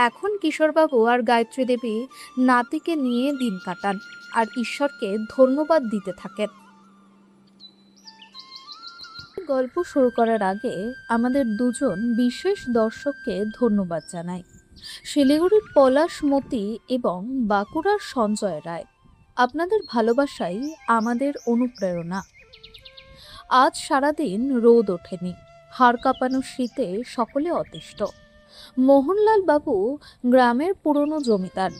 এখন কিশোরবাবু আর গায়ত্রী দেবী নাতিকে নিয়ে দিন কাটান আর ঈশ্বরকে ধন্যবাদ দিতে থাকেন। গল্প শুরু করার আগে আমাদের দুজন বিশেষ দর্শককে ধন্যবাদ জানাই। শিলিগুড়ির পলাশ মতি এবং বাঁকুড়ার সঞ্জয় রায়। আপনাদের ভালোবাসাই আমাদের অনুপ্রেরণা। আজ সারাদিন রোদ ওঠেনি, হাড় কাঁপানো শীতে সকলে অতিষ্ঠ। মোহনলাল বাবু গ্রামের পুরনো জমিদার,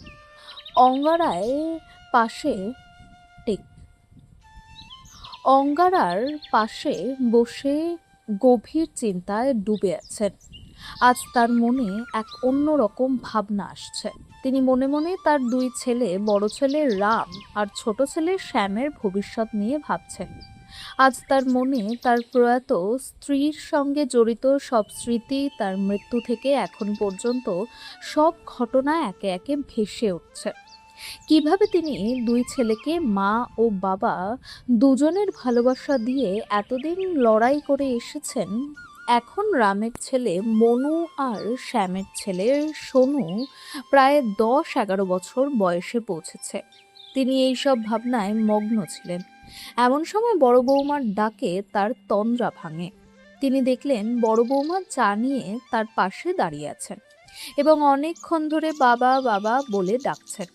অঙ্গারায় পাশে টেক অঙ্গারার পাশে বসে গভীর চিন্তায় ডুবে আছেন। আজ তার মনে এক অন্যরকম ভাবনা আসছে। তিনি মনে মনে তার 2 ছেলে, বড় ছেলে রাম আর ছোট ছেলে শ্যামের ভবিষ্যৎ নিয়ে ভাবছেন। আজ তার মনে তার প্রয়াত স্ত্রীর সঙ্গে জড়িত সব স্মৃতি, তার মৃত্যু থেকে এখন পর্যন্ত সব ঘটনা একে একে ভেসে উঠছে। কিভাবে তিনি 2 ছেলেকে মা ও বাবা দুজনের ভালোবাসা দিয়ে এতদিন লড়াই করে এসেছেন। এখন রামের ছেলে মনু আর শ্যামের ছেলে সোনু প্রায় 10-11 বছর বয়সে পৌঁছেছে। তিনি এই সব ভাবনায় মগ্ন ছিলেন। এমন সময় বড় বৌমার ডাকে তার তন্দ্রা ভাঙে। তিনি দেখলেন বড় বৌমা চা নিয়ে তার পাশে দাঁড়িয়ে আছেন এবং অনেকক্ষণ ধরে বাবা বাবা বলে ডাকছেন।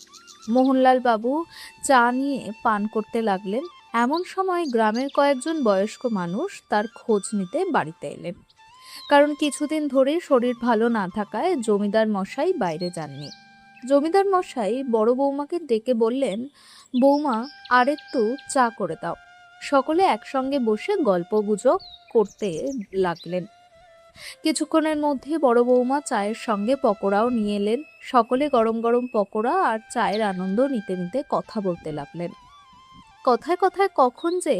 মোহনলাল বাবু চা নিয়ে পান করতে লাগলেন। এমন সময় গ্রামের কয়েকজন বয়স্ক মানুষ তার খোঁজ নিতে বাড়িতে এলেন। কারণ কিছুদিন ধরে শরীর ভালো না থাকায় জমিদার মশাই বাইরে যাননি। জমিদার মশাই বড় বৌমাকে ডেকে বললেন, বৌমা আর একটু চা করে দাও। সকলে একসঙ্গে বসে গল্পগুজব করতে লাগলেন। কিছুক্ষণের মধ্যে বড় বৌমা চায়ের সঙ্গে পকোড়াও নিয়ে এলেন। সকলে গরম গরম পকোড়া আর চায়ের আনন্দ নিতে নিতে কথা বলতে লাগলেন। কথায় কথায় কখন যে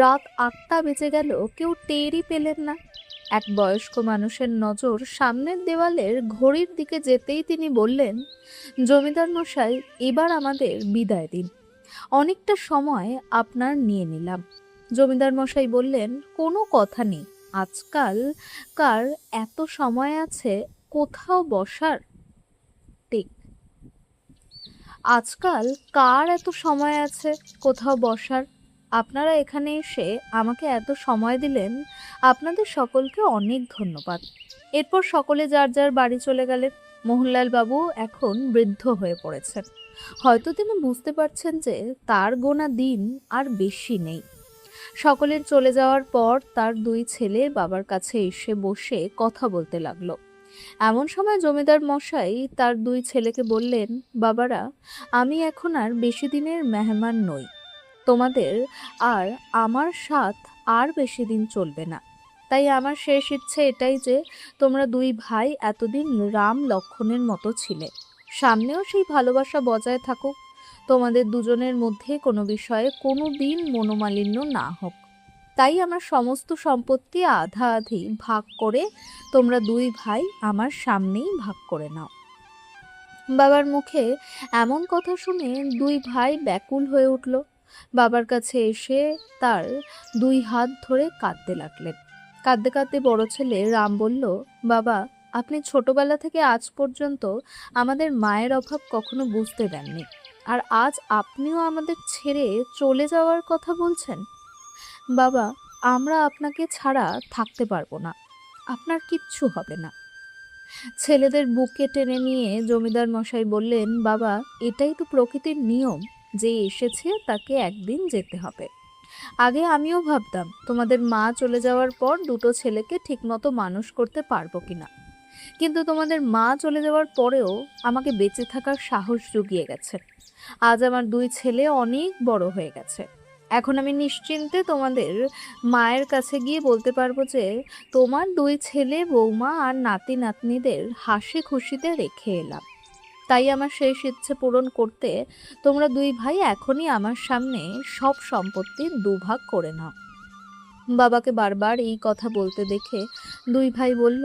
রাত 8টা বেজে গেল কেউ টেরই পেলেন না। এক বয়স্ক মানুষের নজর সামনের দেওয়ালের ঘড়ির দিকে যেতেই তিনি বললেন, জমিদার মশাই, এবার আমাদের বিদায় দিন। অনেকটা সময় আপনার নিয়ে নিলাম। জমিদার মশাই বললেন, কোনো কথা নেই, আজকাল কার এত সময় আছে কোথাও বসার? ঠিক, আজকাল কার এত সময় আছে কোথাও বসার? আপনারা এখানে এসে আমাকে এত সময় দিলেন, আপনাদের সকলকে অনেক ধন্যবাদ। এরপর সকলে যার যার বাড়ি চলে গেলেন। মোহনলাল বাবু এখন বৃদ্ধ হয়ে পড়েছেন। হয়তো তিনি বুঝতে পারছেন যে তার গোনা দিন আর বেশি নেই। সকলের চলে যাওয়ার পর তার 2 ছেলে বাবার কাছে এসে বসে কথা বলতে লাগলো। এমন সময় জমিদার মশাই তার 2 ছেলেকে বললেন, বাবারা, আমি এখন আর বেশি দিনের মেহমান নই। তোমাদের আর আমার সাথ আর বেশি দিন চলবে না। তাই আমার শেষ ইচ্ছে এটাই যে তোমরা 2 ভাই এতদিন রাম লক্ষ্মণের মতো ছিলে, সামনেও সেই ভালোবাসা বজায় থাকুক। তোমাদের দুজনের মধ্যে কোনো বিষয়ে কোনো দিন মনোমালিন্য না হোক। তাই আমার সমস্ত সম্পত্তি আধা আধি ভাগ করে তোমরা 2 ভাই আমার সামনেই ভাগ করে নাও। বাবার মুখে এমন কথা শুনে 2 ভাই ব্যাকুল হয়ে উঠল। বাবার কাছে এসে তার 2 হাত ধরে কাঁদতে লাগলেন। কাঁদতে কাঁদতে বড় ছেলে রাম বলল, বাবা, আপনি ছোটবেলা থেকে আজ পর্যন্ত আমাদের মায়ের অভাব কখনো বুঝতে দেননি, আর আজ আপনিও আমাদের ছেড়ে চলে যাওয়ার কথা বলছেন। বাবা, আমরা আপনাকে ছাড়া থাকতে পারবো না, আপনার কিচ্ছু হবে না। ছেলেদের বুকে টেনে নিয়ে জমিদার মশাই বললেন, বাবা, এটাই তো প্রকৃতির নিয়ম, যে এসেছে তাকে একদিন যেতে হবে। আগে আমিও ভাবতাম তোমাদের মা চলে যাওয়ার পর 2 ছেলেকে ঠিকমতো মানুষ করতে পারবো কিনা, কিন্তু তোমাদের মা চলে যাওয়ার পরেও আমাকে বেঁচে থাকার সাহস জুগিয়ে গেছে। আজ আমার 2 ছেলে অনেক বড় হয়ে গেছে। এখন আমি নিশ্চিন্তে তোমাদের মায়ের কাছে গিয়ে বলতে পারবো যে তোমার 2 ছেলে, বৌমা আর নাতি নাতনিদের হাসি খুশিতে রেখে এলাম। তাই আমার শেষ ইচ্ছে পূরণ করতে তোমরা দুই ভাই এখনই আমার সামনে সব সম্পত্তির দুভাগ করে নাও। বাবাকে বারবার এই কথা বলতে দেখে দুই ভাই বলল,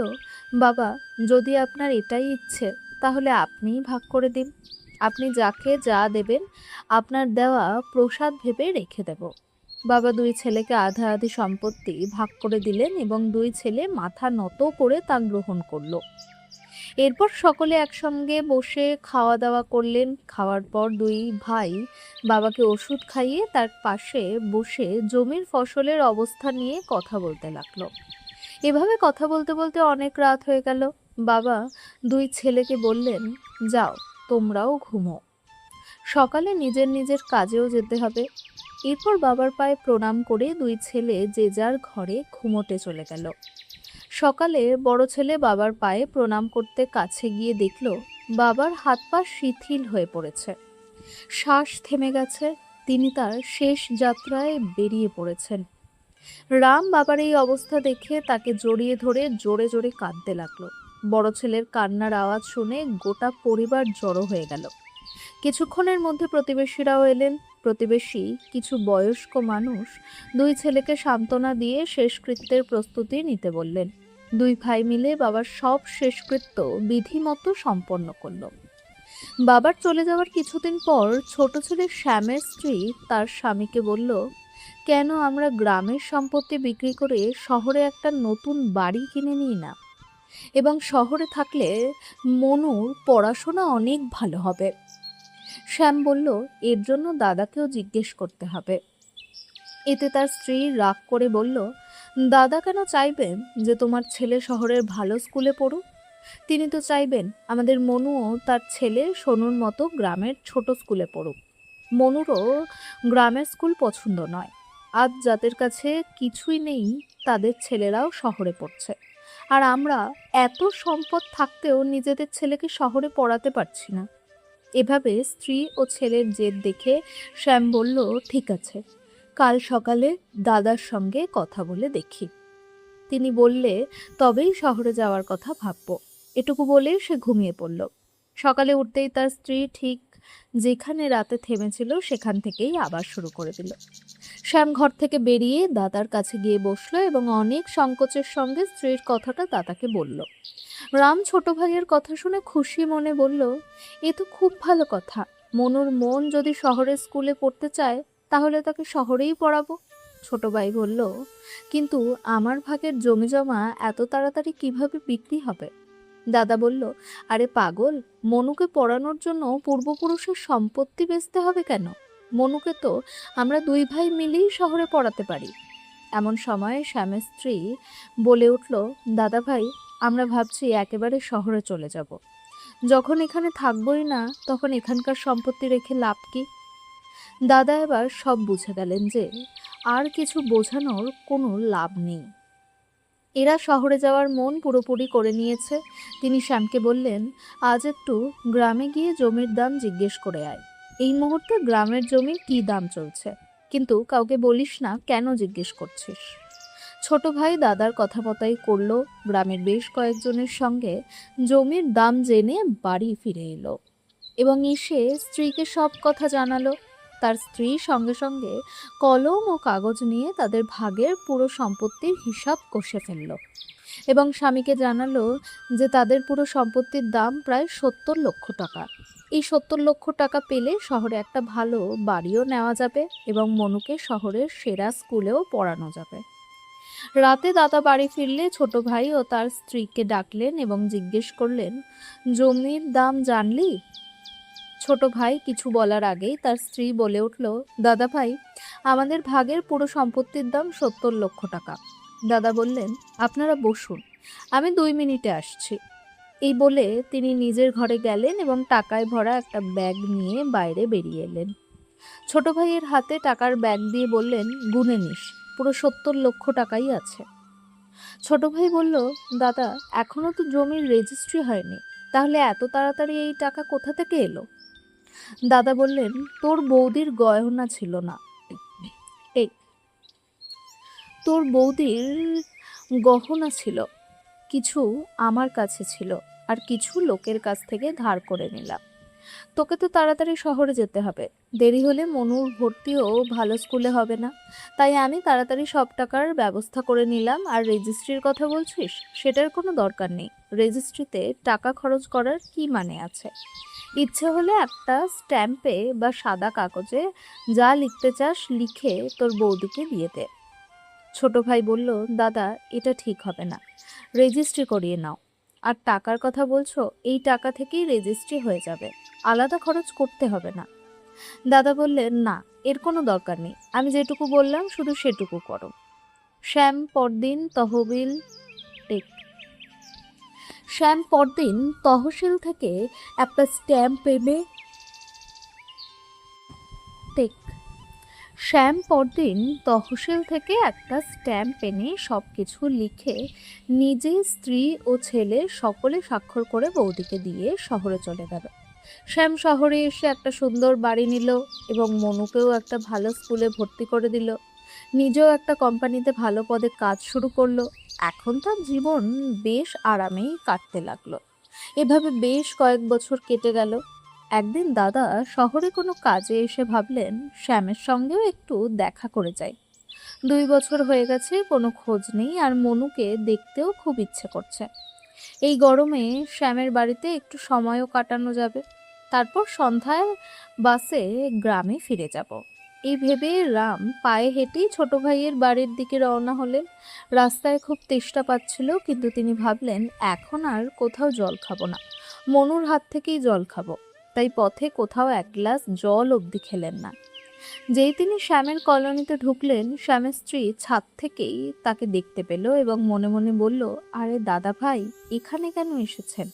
বাবা, যদি আপনার এটাই ইচ্ছে তাহলে আপনিই ভাগ করে দিন। আপনি যাকে যা দেবেন আপনার দেওয়া প্রসাদ ভেবে রেখে দেব। বাবা দুই ছেলেকে আধা আধি সম্পত্তি ভাগ করে দিলেন এবং দুই ছেলে মাথা নত করে তা গ্রহণ করলো। এরপর সকলে একসঙ্গে বসে খাওয়া দাওয়া করলেন। খাওয়ার পর দুই ভাই বাবাকে ওষুধ খাইয়ে তার পাশে বসে জমির ফসলের অবস্থা নিয়ে কথা বলতে লাগলো। এভাবে কথা বলতে বলতে অনেক রাত হয়ে গেল। বাবা দুই ছেলেকে বললেন, যাও, তোমরাও ঘুমো, সকালে নিজের নিজের কাজেও যেতে হবে। এরপর বাবার পায়ে প্রণাম করে দুই ছেলে যে যার ঘরে ঘুমোতে চলে গেল। সকালে বড় ছেলে বাবার পায়ে প্রণাম করতে কাছে গিয়ে দেখল বাবার হাত পা শিথিল হয়ে পড়েছে, শ্বাস থেমে গেছে। তিনি তার শেষ যাত্রায় বেরিয়ে পড়েছেন। রাম বাবার এই অবস্থা দেখে তাকে জড়িয়ে ধরে জোরে জোরে কাঁদতে লাগলো। বড় ছেলের কান্নার আওয়াজ শুনে গোটা পরিবার জড়ো হয়ে গেল। কিছুক্ষণের মধ্যে প্রতিবেশীরাও এলেন। প্রতিবেশী কিছু বয়স্ক মানুষ দুই ছেলেকে সান্ত্বনা দিয়ে শেষকৃত্যের প্রস্তুতি নিতে বললেন। দুই ভাই মিলে বাবার সব শেষকৃত্য বিধিমতো সম্পন্ন করল। বাবার চলে যাওয়ার কিছুদিন পর ছোট ছেলে শ্যামের স্ত্রী তার স্বামীকে বলল, কেন আমরা গ্রামের সম্পত্তি বিক্রি করে শহরে একটা নতুন বাড়ি কিনে নিই না, এবং শহরে থাকলে মনুর পড়াশোনা অনেক ভালো হবে। শ্যাম বলল, এর জন্য দাদাকেও জিজ্ঞেস করতে হবে। এতে তার স্ত্রী রাগ করে বলল, দাদা কেন চাইবেন যে তোমার ছেলে শহরের ভালো স্কুলে পড়ুক? তিনি তো চাইবেন আমাদের মনুও তার ছেলে সোনুর মতো গ্রামের ছোট স্কুলে পড়ুক। মনুরও গ্রামের স্কুল পছন্দ নয়। আজ যাদের কাছে কিছুই নেই তাদের ছেলেরাও শহরে পড়ছে, আর আমরা এত সম্পদ থাকতেও নিজেদের ছেলেকে শহরে পড়াতে পারছি না। এভাবে স্ত্রী ও ছেলের জেদ দেখে শ্যাম বলল, ঠিক আছে, কাল সকালে দাদার সঙ্গে কথা বলে দেখি। তিনি বললে তবেই শহরে যাওয়ার কথা ভাবব। এটুকু বলে সে ঘুমিয়ে পড়ল। সকালে উঠতেই তার স্ত্রী ঠিক যেখানে রাতে থেমেছিল সেখান থেকেই আবার শুরু করে দিল। শ্যাম ঘর থেকে বেরিয়ে দাদার কাছে গিয়ে বসলো এবং অনেক সংকোচের সঙ্গে স্ত্রীর কথাটা দাদাকে বলল। রাম ছোট ভাইয়ের কথা শুনে খুশি মনে বলল, এ তো খুব ভালো কথা। মনুর মন যদি শহরের স্কুলে পড়তে চায় তাহলে তাকে শহরেই পড়াবো। ছোট ভাই বলল, কিন্তু আমার ভাগের জমি জমা এত তাড়াতাড়ি কিভাবে বিক্রি হবে? দাদা বলল, আরে পাগল, মনুকে পড়ানোর জন্য পূর্বপুরুষের সম্পত্তি বেচতে হবে কেন? মনুকে তো আমরা দুই ভাই মিলেই শহরে পড়াতে পারি। এমন সময় শ্যামের স্ত্রী বলে উঠল, দাদা ভাই, আমরা ভাবছি একেবারে শহরে চলে যাব। যখন এখানে থাকবোই না তখন এখানকার সম্পত্তি রেখে লাভ কি? দাদা এবার সব বুঝে গেলেন যে আর কিছু বোঝানোর কোনো লাভ নেই। এরা শহরে যাওয়ার মন পুরোপুরি করে নিয়েছে। তিনি শ্যামকে বললেন, আজ একটু গ্রামে গিয়ে জমির দাম জিজ্ঞেস করে আয়। এই মুহূর্তে গ্রামের জমির কী দাম চলছে, কিন্তু কাউকে বলিস না কেন জিজ্ঞেস করছিস। ছোট ভাই দাদার কথাবার্তাই করল। গ্রামের বেশ কয়েকজনের সঙ্গে জমির দাম জেনে বাড়ি ফিরে এলো এবং এসে স্ত্রীকে সব কথা জানালো। তার স্ত্রী সঙ্গে সঙ্গে কলম ও কাগজ নিয়ে তাদের ভাগের পুরো সম্পত্তির হিসাব কষে ফেলল এবং স্বামীকে জানালো যে তাদের পুরো সম্পত্তির দাম প্রায় 70 লক্ষ টাকা। এই 70 লক্ষ টাকা পেলে শহরে একটা ভালো বাড়িও নেওয়া যাবে এবং মনুকে শহরের সেরা স্কুলেও পড়ানো যাবে। রাতে দাদা বাড়ি ফিরলে ছোট ভাই ও তার স্ত্রীকে ডাকলেন এবং জিজ্ঞেস করলেন, জমির দাম জানলি? ছোট ভাই কিছু বলার আগেই তার স্ত্রী বলে উঠল, দাদা ভাই, আমাদের ভাগের পুরো সম্পত্তির দাম 70 লক্ষ টাকা। দাদা বললেন, আপনারা বসুন, আমি 2 মিনিটে আসছি। এই বলে তিনি নিজের ঘরে গেলেন এবং টাকায় ভরা একটা ব্যাগ নিয়ে বাইরে বেরিয়ে এলেন। ছোট ভাইয়ের হাতে টাকার ব্যাগ দিয়ে বললেন, গুনে নিস, পুরো 70 লক্ষ টাকাই আছে। ছোট ভাই বলল, দাদা, এখনো তো জমির রেজিস্ট্রি হয়নি, তাহলে এত তাড়াতাড়ি এই টাকা কোথা থেকে এলো? দাদা বললেন, তোর বৌদির গয়না ছিল না, এই তোর বৌদির গহনা ছিল, কিছু আমার কাছে ছিল আর কিছু লোকের কাছ থেকে ধার করে নিলাম। তোকে তো তাড়াতাড়ি শহরে যেতে হবে, দেরি হলে মনুর ভর্তিও ভালো স্কুলে হবে না। তাই আমি তাড়াতাড়ি সব টাকার ব্যবস্থা করে নিলাম। আর রেজিস্ট্রির কথা বলছিস, সেটার কোনো দরকার নেই। রেজিস্ট্রিতে টাকা খরচ করার কি মানে আছে? ইচ্ছে হলে একটা স্ট্যাম্পে বা সাদা কাগজে যা লিখতে চাস লিখে তোর বৌদিকে দিয়ে দে। ছোট ভাই বলল, দাদা এটা ঠিক হবে না, রেজিস্ট্রি করিয়ে নাও। আর টাকার কথা বলছো, এই টাকা থেকেই রেজিস্ট্রি হয়ে যাবে, আলাদা খরচ করতে হবে না। দাদা বললেন, না, এর কোনো দরকার নেই, আমি যেটুকু বললাম শুধু সেটুকু করো। শ্যাম পরদিন তহবিল টেক শ্যাম পরদিন তহসিল থেকে একটা স্ট্যাম্প এনে টেক শ্যাম পরদিন তহসিল থেকে একটা স্ট্যাম্প এনে সব কিছু লিখে নিজে, স্ত্রী ও ছেলে সকলে স্বাক্ষর করে বৌদিকে দিয়ে শহরে চলে গেল। শ্যাম শহরে এসে একটা সুন্দর বাড়ি নিল এবং মনুকেও একটা ভালো স্কুলে ভর্তি করে দিল। নিজেও একটা কোম্পানিতে ভালো পদে কাজ শুরু করলো। এখন তার জীবন বেশ আরামেই কাটতে লাগলো। এভাবে বেশ কয়েক বছর কেটে গেল। একদিন দাদা শহরে কোনো কাজে এসে ভাবলেন শ্যামের সঙ্গেও একটু দেখা করে যায়। 2 বছর হয়ে গেছে, কোনো খোঁজ নেই, আর মনুকে দেখতেও খুব ইচ্ছে করছে। এই গরমে শ্যামের বাড়িতে একটু সময়ও কাটানো যাবে। তারপর সন্ধ্যায় বাসে গ্রামে ফিরে যাব, এই ভেবে রাম পায়ে হেঁটেই ছোট ভাইয়ের বাড়ির দিকে রওনা হলেন। রাস্তায় খুব তেষ্টা পাচ্ছিল, কিন্তু তিনি ভাবলেন এখন আর কোথাও জল খাবো না, মনুর হাত থেকেই জল খাবো। তাই পথে কোথাও এক গ্লাস জল অবধি খেলেন না। যেই তিনি শ্যামের কলোনিতে ঢুকলেন, শ্যামের স্ত্রী ছাদ থেকেই তাকে দেখতে পেল এবং মনে মনে বলল, আরে দাদা ভাই, এখানে কেন এসেছেন?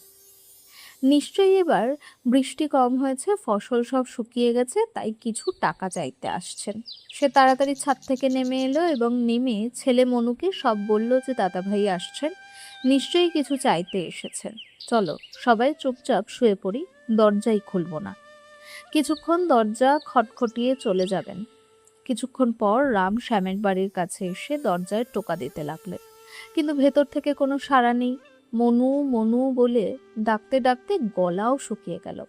নিশ্চয়ই এবার বৃষ্টি কম হয়েছে, ফসল সব শুকিয়ে গেছে, তাই কিছু টাকা চাইতে আসছেন। সে তাড়াতাড়ি ছাদ থেকে নেমে এলো এবং নেমে ছেলে মনুকে সব বলল যে দাদা ভাই আসছেন, নিশ্চয়ই কিছু চাইতে এসেছেন। চলো সবাই চুপচাপ শুয়ে পড়ি, দরজাই খুলব না। কিছুক্ষণ দরজা খটখটিয়ে চলে যাবেন। কিছুক্ষণ পর রাম শ্যামের বাড়ির কাছে এসে দরজায় টোকা দিতে লাগলেন, কিন্তু ভেতর থেকে কোনো সাড়া নেই। মনু মনু বলে ডাকতে ডাকতে গলাও শুকিয়ে গেল।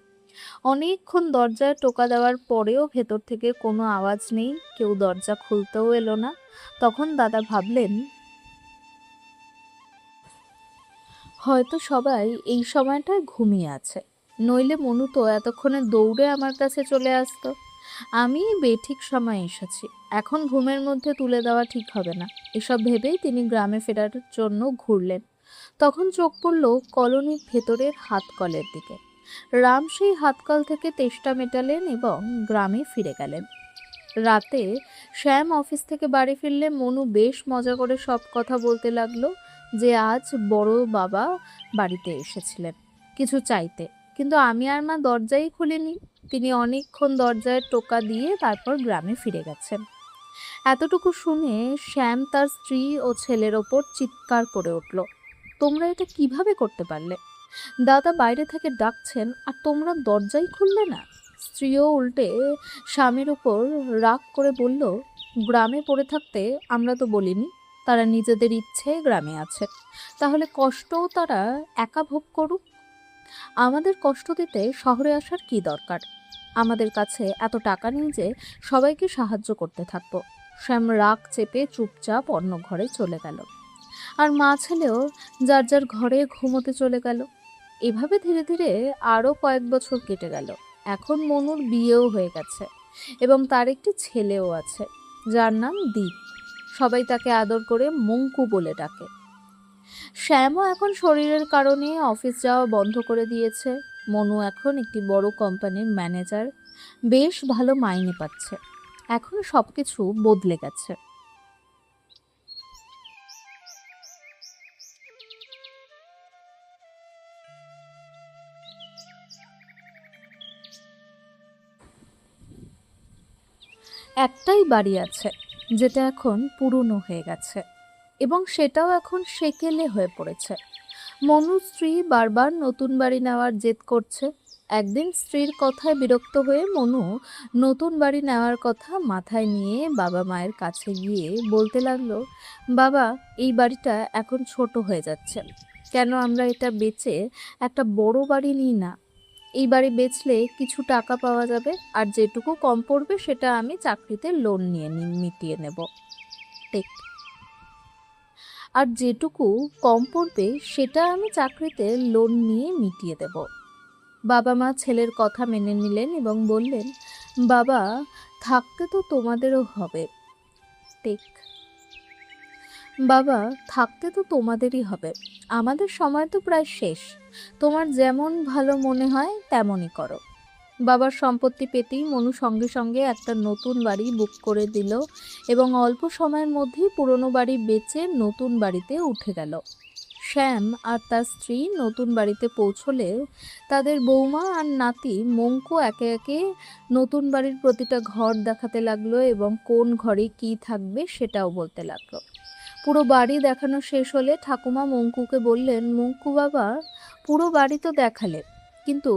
অনেকক্ষণ দরজায় টোকা দেওয়ার পরেও ভেতর থেকে কোনো আওয়াজ নেই, কেউ দরজা খুলতেও এলো না। তখন দাদা ভাবলেন, হয়তো সবাই এই সময়টায় ঘুমিয়ে আছে, নইলে মনু তো এতক্ষণে দৌড়ে আমার কাছে চলে আসতো। আমি বেঠিক সময়ে এসেছি, এখন ঘুমের মধ্যে তুলে দেওয়া ঠিক হবে না। এসব ভেবেই তিনি গ্রামে ফেরার জন্য ঘুরলেন। তখন চোখ পড়ল কলোনির ভেতরের হাতকলের দিকে। রাম সেই হাতকল থেকে তেষ্টা মেটালেন এবং গ্রামে ফিরে গেলেন। রাতে শ্যাম অফিস থেকে বাড়ি ফিরলে মনু বেশ মজা করে সব কথা বলতে লাগলো যে আজ বড় বাবা বাড়িতে এসেছিলেন কিছু চাইতে, কিন্তু আমি আর মা দরজাই খুলিনি। তিনি অনেকক্ষণ দরজায় টোকা দিয়ে তারপর গ্রামে ফিরে গেছেন। এতটুকু শুনে শ্যাম তার স্ত্রী ও ছেলের ওপর চিৎকার করে উঠল, তোমরা এটা কিভাবে করতে পারলে? দাদা বাইরে থেকে ডাকছেন আর তোমরা দরজাই খুললে না। স্ত্রীও উল্টে স্বামীর উপর রাগ করে বলল, গ্রামে পড়ে থাকতে আমরা তো বলিনি, তারা নিজেদের ইচ্ছে গ্রামে আছে, তাহলে কষ্টও তারা একা ভোগ করুক। আমাদের কষ্ট দিতে শহরে আসার কি দরকার? আমাদের কাছে এত টাকা নেই যে সবাইকে সাহায্য করতে থাকবো। শ্যাম রাগ চেপে চুপচাপ অন্য ঘরে চলে গেল, আর মা ছেলেও যার যার ঘরে ঘুমোতে চলে গেল। এভাবে ধীরে ধীরে আরও কয়েক বছর কেটে গেল। এখন মনুর বিয়েও হয়ে গেছে এবং তার একটি ছেলেও আছে, যার নাম দীপ। সবাই তাকে আদর করে মঙ্কু বলে ডাকে। শ্যামও এখন শরীরের কারণে অফিস যাওয়া বন্ধ করে দিয়েছে। মনু এখন একটি বড় কোম্পানির ম্যানেজার, বেশ ভালো মাইনে পাচ্ছে। এখন সবকিছু বদলে গেছে। একটাই বাড়ি আছে, যেটা এখন পুরনো হয়ে গেছে এবং সেটাও এখন সেকেলে হয়ে পড়েছে। মনুর স্ত্রী বারবার নতুন বাড়ি নেওয়ার জেদ করছে। একদিন স্ত্রীর কথায় বিরক্ত হয়ে মনু নতুন বাড়ি নেওয়ার কথা মাথায় নিয়ে বাবা মায়ের কাছে গিয়ে বলতে লাগলো, বাবা, এই বাড়িটা এখন ছোট হয়ে যাচ্ছে, কেন আমরা এটা বেচে একটা বড় বাড়ি নিই না? এই বাড়ি বেচলে কিছু টাকা পাওয়া যাবে, আর যেটুকু কম পড়বে সেটা আমি চাকরিতে লোন নিয়ে মিটিয়ে নেব। ঠিক। আর যেটুকু কম পড়বে সেটা আমি চাকরিতে লোন নিয়ে মিটিয়ে দেব। বাবা মা ছেলের কথা মেনে নিলেন এবং বললেন, বাবা, থাকতে তো তোমাদেরও হবে। ঠিক। বাবা, থাকতে তো তোমাদেরই হবে। আমাদের সময় তো প্রায় শেষ। তোমার যেমন ভালো মনে হয় তেমনই করো। বাবার সম্পত্তি পেতেই মনু সঙ্গে সঙ্গে একটা নতুন বাড়ি বুক করে দিল এবং অল্প সময়ের মধ্যেই পুরনো বাড়ি বেচে নতুন বাড়িতে উঠে গেল। শ্যাম আর তার স্ত্রী নতুন বাড়িতে পৌঁছলে তাদের বৌমা আর নাতি মঙ্কু একে একে নতুন বাড়ির প্রতিটা ঘর দেখাতে লাগলো এবং কোন ঘরে কি থাকবে সেটাও বলতে লাগলো। পুরো বাড়ি দেখানো শেষ হলে ঠাকুমা মঙ্কুকে বললেন, মঙ্কু বাবা, পুরো বাড়ি তো দেখালে, কিন্তু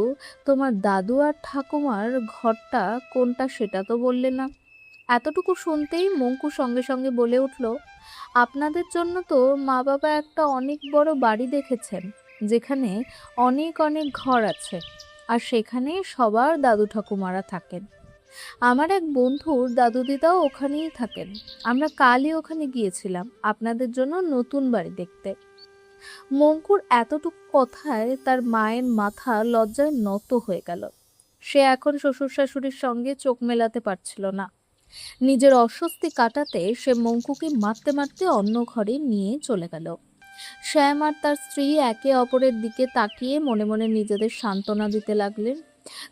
তোমার দাদু আর ঠাকুমার ঘরটা কোনটা সেটা তো বললে না। এতটুকু শুনতেই মঙ্কু সঙ্গে সঙ্গে বলে উঠল, আপনাদের জন্য তো মা বাবা একটা অনেক বড় বাড়ি দেখেছেন, যেখানে অনেক অনেক ঘর আছে, আর সেখানে সবার দাদু ঠাকুমারা থাকেন। আমার এক বন্ধুর দাদু দিদাও ওখানেই থাকেন। আমরা কালই ওখানে গিয়েছিলাম আপনাদের জন্য নতুন বাড়ি দেখতে। মঙ্কুর এতটুকু কথায় তার মায়ের মাথা লজ্জায় নত হয়ে গেল। সে এখন শ্বশুর শাশুড়ির সঙ্গে চোখ মেলাতে পারছিল না। নিজের অস্বস্তি কাটাতে সে মঙ্কুকে মারতে মারতে অন্য ঘরে নিয়ে চলে গেল। শ্যাম আর তার স্ত্রী একে অপরের দিকে তাকিয়ে মনে মনে নিজেদের সান্ত্বনা দিতে লাগলেন।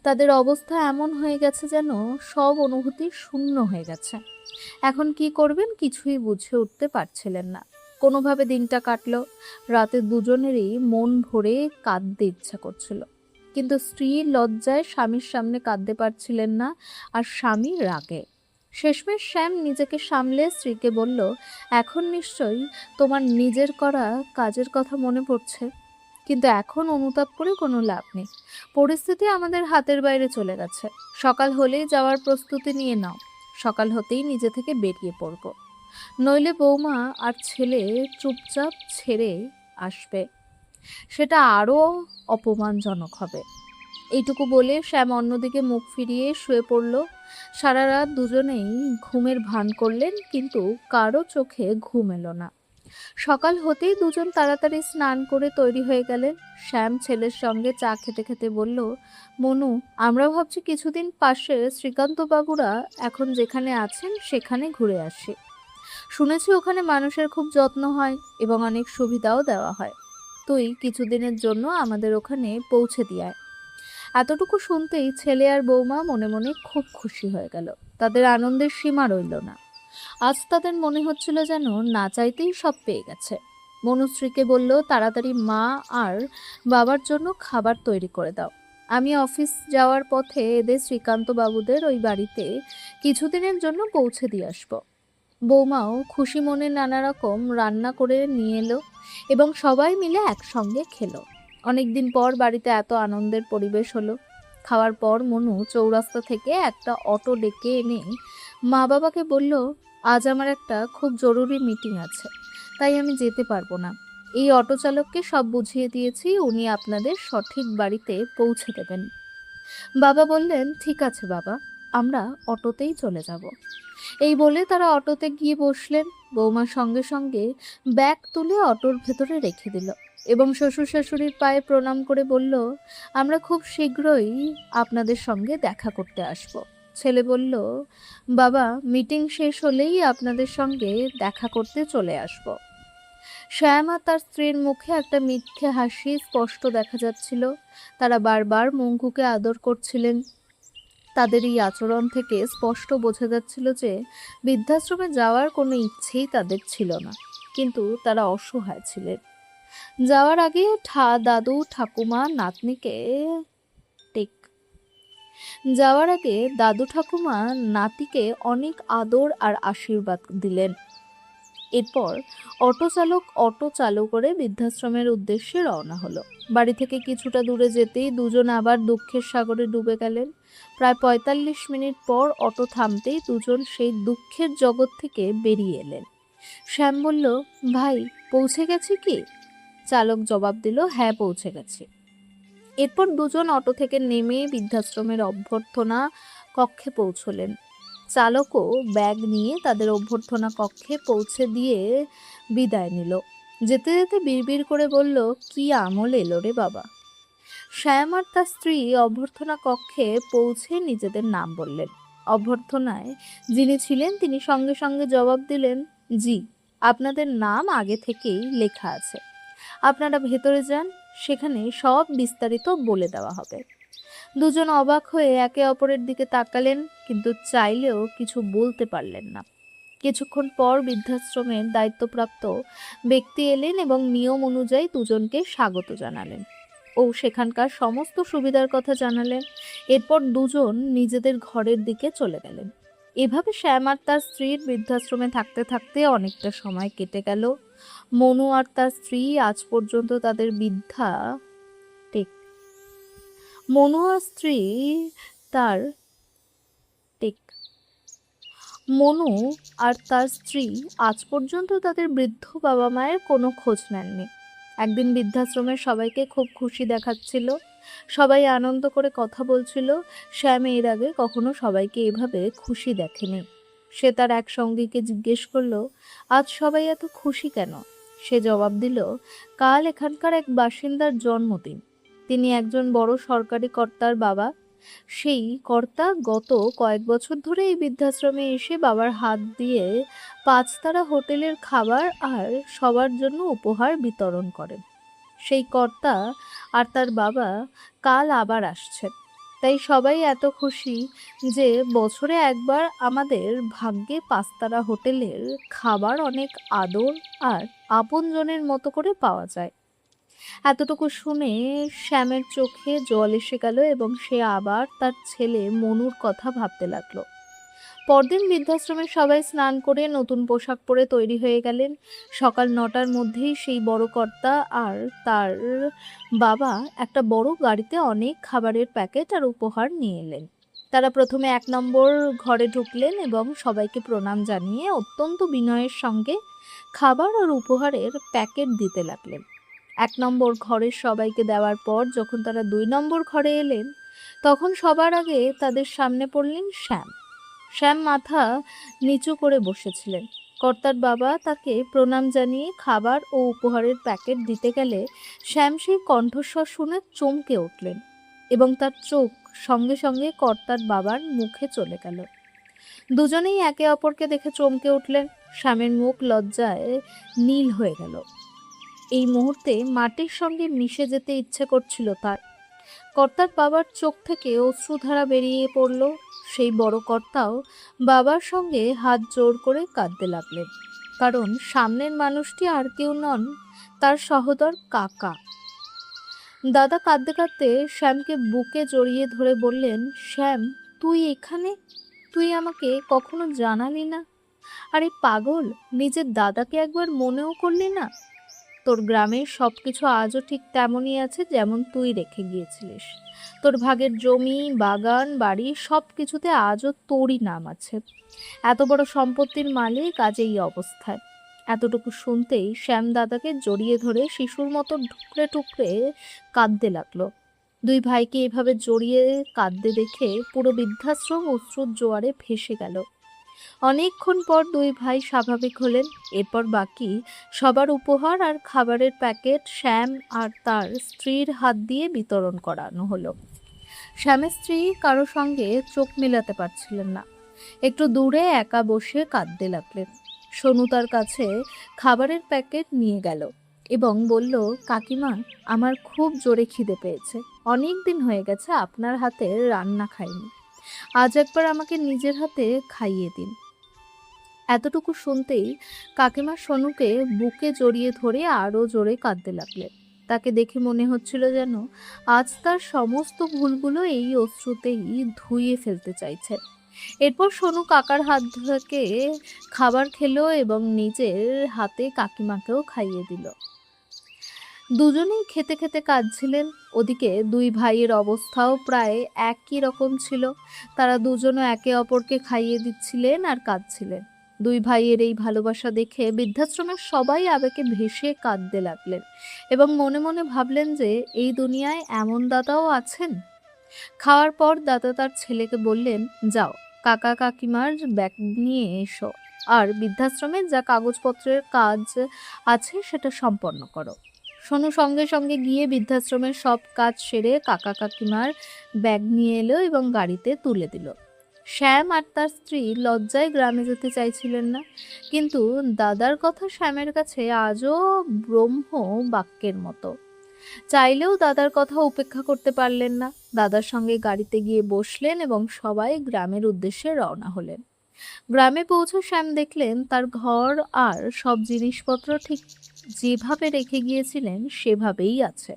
তাদের অবস্থা এমন হয়ে গেছে যেন সব অনুভূতি শূন্য হয়ে গেছে। এখন কি করবেন কিছুই বুঝে উঠতে পারছিলেন না। কোনোভাবে দিনটা কাটলো। রাতে দুজনেরই মন ভরে কাঁদতে ইচ্ছা করছিল, কিন্তু স্ত্রীর লজ্জায় স্বামীর সামনে কাঁদতে পারছিলেন না, আর স্বামী রাগে। শেষমেশ শ্যাম নিজেকে সামলে স্ত্রীকে বলল, এখন নিশ্চয়ই তোমার নিজের করা কাজের কথা মনে পড়ছে, কিন্তু এখন অনুতাপ করে কোনো লাভ নেই। পরিস্থিতি আমাদের হাতের বাইরে চলে গেছে। সকাল হলেই যাওয়ার প্রস্তুতি নিয়ে নাও। সকাল হতেই নিজে থেকে বেরিয়ে পড়ব, নইলে বৌমা আর ছেলে চুপচাপ ছেড়ে আসবে, সেটা আরও অপমানজনক হবে। এইটুকু বলে শ্যাম অন্যদিকে মুখ ফিরিয়ে শুয়ে পড়ল। সারা রাত দুজনেই ঘুমের ভান করলেন, কিন্তু কারো চোখে ঘুম এলো না। সকাল হতেই দুজন তাড়াতাড়ি স্নান করে তৈরি হয়ে গেলেন। শ্যাম ছেলের সঙ্গে চা খেতে খেতে বলল, মনু, আমরা ভাবছি কিছুদিন পাশে শ্রীকান্ত বাবুরা এখন যেখানে আছেন সেখানে ঘুরে আসি। শুনেছি ওখানে মানুষের খুব যত্ন হয় এবং অনেক সুবিধাও দেওয়া হয়। তুই কিছুদিনের জন্য আমাদের ওখানে পৌঁছে দিয়ে আয়। এতটুকু শুনতেই ছেলে আর বৌমা মনে মনে খুব খুশি হয়ে গেল। তাদের আনন্দের সীমা রইল না। আজ তাদের মনে হচ্ছিল যেন না চাইতেই সব পেয়ে গেছে। মনুশ্রীকে বলল, তাড়াতাড়ি মা আর বাবার জন্য খাবার তৈরি করে দাও। আমি অফিস যাওয়ার পথে এদের শ্রীকান্ত বাবুদের ওই বাড়িতে কিছুদিনের জন্য পৌঁছে দিয়ে আসবো। বৌমাও খুশি মনে নানা রকম রান্না করে নিয়ে এলো এবং সবাই মিলে একসঙ্গে খেলো। অনেকদিন পর বাড়িতে এত আনন্দের পরিবেশ হলো। খাওয়ার পর মনু চৌরাস্তা থেকে একটা অটো ডেকে এনে মা বাবাকে বলল, আজ আমার একটা খুব জরুরি মিটিং আছে, তাই আমি যেতে পারবো না। এই অটো চালককে সব বুঝিয়ে দিয়েছি, উনি আপনাদের সঠিক বাড়িতে পৌঁছে দেবেন। বাবা বললেন, ঠিক আছে বাবা, আমরা অটোতেই চলে যাব। এই বলে তারা অটোতে গিয়ে বসলেন। বৌমা সঙ্গে সঙ্গে ব্যাগ তুলে অটোর ভেতরে রেখে দিল এবং শ্বশুর শাশুড়ির পায়ে প্রণাম করে বলল, আমরা খুব শীঘ্রই আপনাদের সঙ্গে দেখা করতে আসব। ছেলে বলল, বাবা, মিটিং শেষ হলেই আপনাদের সঙ্গে দেখা করতে চলে আসব। শ্যাম আর তার স্ত্রীর মুখে একটা মিথ্যে হাসি স্পষ্ট দেখা যাচ্ছিল। তারা বারবার মঙ্কুকে আদর করছিলেন। তাদের এই আচরণ থেকে স্পষ্ট বোঝা যাচ্ছিল যে বৃদ্ধাশ্রমে যাওয়ার কোনো ইচ্ছেই তাদের ছিল না, কিন্তু তারা অসহায় ছিলেন। যাওয়ার আগে দাদু ঠাকুমা নাতনিকে টেক যাওয়ার আগে দাদু ঠাকুমা নাতিকে অনেক আদর আর আশীর্বাদ দিলেন। এরপর অটো চালক অটো চালু করে বৃদ্ধাশ্রমের উদ্দেশ্যে রওনা হলো। বাড়ি থেকে কিছুটা দূরে যেতেই দুজন আবার দুঃখের সাগরে ডুবে গেলেন। প্রায় ৪৫ মিনিট পর অটো থামতেই দুজন সেই দুঃখের জগৎ থেকে বেরিয়ে এলেন। শ্যাম বলল, ভাই, পৌঁছে গেছি কি? চালক জবাব দিল, হ্যাঁ, পৌঁছে গেছি। এরপর দুজন অটো থেকে নেমে বৃদ্ধাশ্রমের অভ্যর্থনা কক্ষে পৌঁছলেন। চালকও ব্যাগ নিয়ে তাদের অভ্যর্থনা কক্ষে পৌঁছে দিয়ে বিদায় নিল। যেতে যেতে বিড়বিড় করে বলল, কি আমল এলো রে বাবা। শ্যাম আর তার স্ত্রী অভ্যর্থনা কক্ষে পৌঁছে নিজেদের নাম বললেন। অভ্যর্থনায় যিনি ছিলেন তিনি সঙ্গে সঙ্গে জবাব দিলেন, জি, আপনাদের নাম আগে থেকেই লেখা আছে, আপনারা ভেতরে যান, সেখানে সব বিস্তারিত বলে দেওয়া হবে। দুজন অবাক হয়ে একে অপরের দিকে তাকালেন, কিন্তু চাইলেও কিছু বলতে পারলেন না। কিছুক্ষণ পর বৃদ্ধাশ্রমের দায়িত্বপ্রাপ্ত ব্যক্তি এলেন এবং নিয়ম অনুযায়ী দুজনকে স্বাগত জানালেন ও সেখানকার সমস্ত সুবিধার কথা জানালেন। এরপর দুজন নিজেদের ঘরের দিকে চলে গেলেন। এভাবে শ্যাম আর তার স্ত্রীর বৃদ্ধাশ্রমে থাকতে থাকতে অনেকটা সময় কেটে গেল। মনু আর তার স্ত্রী আজ পর্যন্ত তাদের বৃদ্ধা টেক মনু আর স্ত্রী তার টেক মনু আর তার স্ত্রী আজ পর্যন্ত তাদের বৃদ্ধ বাবা মায়ের কোনো খোঁজ নেননি। একদিন বৃদ্ধাশ্রমের সবাইকে খুব খুশি দেখাচ্ছিল, সবাই আনন্দ করে কথা বলছিল। শ্যাম এর আগে কখনো সবাইকে এভাবে খুশি দেখেনি। সে তার এক সঙ্গীকে জিজ্ঞেস করলো, আজ সবাই এত খুশি কেন? সে জবাব দিল, কাল এখানকার এক বাসিন্দার জন্মদিন। তিনি একজন বড় সরকারি কর্তার বাবা। সেই কর্তা গত কয়েক বছর ধরে এই বৃদ্ধাশ্রমে এসে বাবার হাত দিয়ে 5 তারা হোটেলের খাবার আর সবার জন্য উপহার বিতরণ করেন। সেই কর্তা আর তার বাবা কাল আবার আসছেন। তাই সবাই এত খুশি যে বছরে একবার আমাদের ভাগ্যে 5 তারা হোটেলের খাবার অনেক আদর আর আপনজনের মতো করে পাওয়া যায়। এতটুকু শুনে শ্যামের চোখে জল এসে গেল এবং সে আবার তার ছেলে মনুর কথা ভাবতে লাগলো। পরদিন বৃদ্ধাশ্রমের সবাই স্নান করে নতুন পোশাক পরে তৈরি হয়ে গেলেন। সকাল 9টার মধ্যেই সেই বড় কর্তা আর তার বাবা একটা বড় গাড়িতে অনেক খাবারের প্যাকেট আর উপহার নিয়ে এলেন। তারা প্রথমে 1 নম্বর ঘরে ঢুকলেন এবং সবাইকে প্রণাম জানিয়ে অত্যন্ত বিনয়ের সঙ্গে খাবার আর উপহারের প্যাকেট দিতে লাগলেন। 1 নম্বর ঘরের সবাইকে দেওয়ার পর যখন তারা 2 নম্বর ঘরে এলেন, তখন সবার আগে তাদের সামনে পড়লেন শ্যাম। শ্যাম মাথা নিচু করে বসেছিলেন। কর্তার বাবা তাকে প্রণাম জানিয়ে খাবার ও উপহারের প্যাকেট দিতে গেলে শ্যাম সেই কণ্ঠস্বর শুনে চমকে উঠলেন এবং তার চোখ সঙ্গে সঙ্গে কর্তার বাবার মুখে চলে গেল। দুজনেই একে অপরকে দেখে চমকে উঠলেন। শ্যামের মুখ লজ্জায় নীল হয়ে গেল। এই মুহূর্তে মাটির সঙ্গে মিশে যেতে ইচ্ছে করছিল তার। কর্তার বাবার চোখ থেকে অশ্রুধারা বেরিয়ে পড়ল। সেই বড় কর্তাও বাবার সঙ্গে হাত জোড় করে কাঁদতে লাগলেন, কারণ সামনের মানুষটি আর কেউ নন, তার সহোদর কাকা। দাদা কাঁদতে কাঁদতে শ্যামকে বুকে জড়িয়ে ধরে বললেন, শ্যাম, তুই এখানে? তুই আমাকে কখনো জানালি না? আরে পাগল, নিজের দাদাকে একবার মনেও করলি না? তোর গ্রামের সবকিছু আজও ঠিক তেমনই আছে যেমন তুই রেখে গিয়েছিলিস। তোর ভাগের জমি, বাগান, বাড়ি সব কিছুতে আজও তোরই নাম আছে। এত বড় সম্পত্তির মালিক আজ এই অবস্থায়। এতটুকু শুনতেই শ্যাম দাদাকে জড়িয়ে ধরে শিশুর মতো ঠুকরে ঠুকরে কাঁদতে লাগলো। দুই ভাইকে এভাবে জড়িয়ে কাঁদতে দেখে পুরো বৃদ্ধাশ্রম অশ্রুর জোয়ারে ভেসে গেল। অনেকক্ষণ পর দুই ভাই স্বাভাবিক হলেন। এরপর বাকি সবার উপহার আর খাবারের প্যাকেট শ্যাম আর তার স্ত্রীর হাত দিয়ে বিতরণ করানো হলো। শ্যামের স্ত্রী কারো সঙ্গে চোখ মেলাতে পারছিলেন না। একটু দূরে একা বসে কাঁদতে লাগলেন। সোনু তার কাছে খাবারের প্যাকেট নিয়ে গেল এবং বলল, কাকিমা, আমার খুব জোরে খিদে পেয়েছে। অনেক দিন হয়ে গেছে আপনার হাতে রান্না খাইনি। আজ একবার আমাকে নিজের হাতে খাইয়ে দিন। এতটুকু শুনতেই কাকিমা সোনুকে বুকে জড়িয়ে ধরে আরো জোরে কাঁদতে লাগলেন। তাকে দেখে মনে হচ্ছিল যেন আজ তার সমস্ত ভুলগুলো এই অশ্রুতেই ধুইয়ে ফেলতে চাইছে। এরপর সোনু কাকার হাত থেকে খাবার খেলো এবং নিজের হাতে কাকিমাকেও খাইয়ে দিল। দুজনেই খেতে খেতে কাঁদছিলেন। ওদিকে দুই ভাইয়ের অবস্থাও প্রায় একই রকম ছিল। তারা দুজনও একে অপরকে খাইয়ে দিচ্ছিলেন আর কাঁদছিলেন। দুই ভাইয়ের এই ভালোবাসা দেখে বৃদ্ধাশ্রমের সবাই আবেগে ভেসে কাঁদতে লাগলেন এবং মনে মনে ভাবলেন যে এই দুনিয়ায় এমন দাদাও আছেন। খাওয়ার পর দাদা তার ছেলেকে বললেন, যাও কাকা কাকিমার ব্যাগ নিয়ে এসো আর বৃদ্ধাশ্রমে যা কাগজপত্রের কাজ আছে সেটা সম্পন্ন করো। সোনু সঙ্গে সঙ্গে গিয়ে বৃদ্ধাশ্রমের সব কাজ সেরে কাকা কাকিমার ব্যাগ নিয়ে এলো এবং গাড়িতে তুলে দিল। শ্যাম আর তার স্ত্রী লজ্জায় গ্রামে যেতে চাইছিলেন না, কিন্তু দাদার কথা শ্যামের কাছে আজও ব্রহ্ম বাক্যের মতো। চাইলেও দাদার কথা উপেক্ষা করতে পারলেন না। দাদার সঙ্গে গাড়িতে গিয়ে বসলেন এবং সবাই গ্রামের উদ্দেশ্যে রওনা হলেন। গ্রামে পৌঁছে শ্যাম দেখলেন তার ঘর আর সব জিনিসপত্র ঠিক যেভাবে রেখে গিয়েছিলেন সেভাবেই আছে।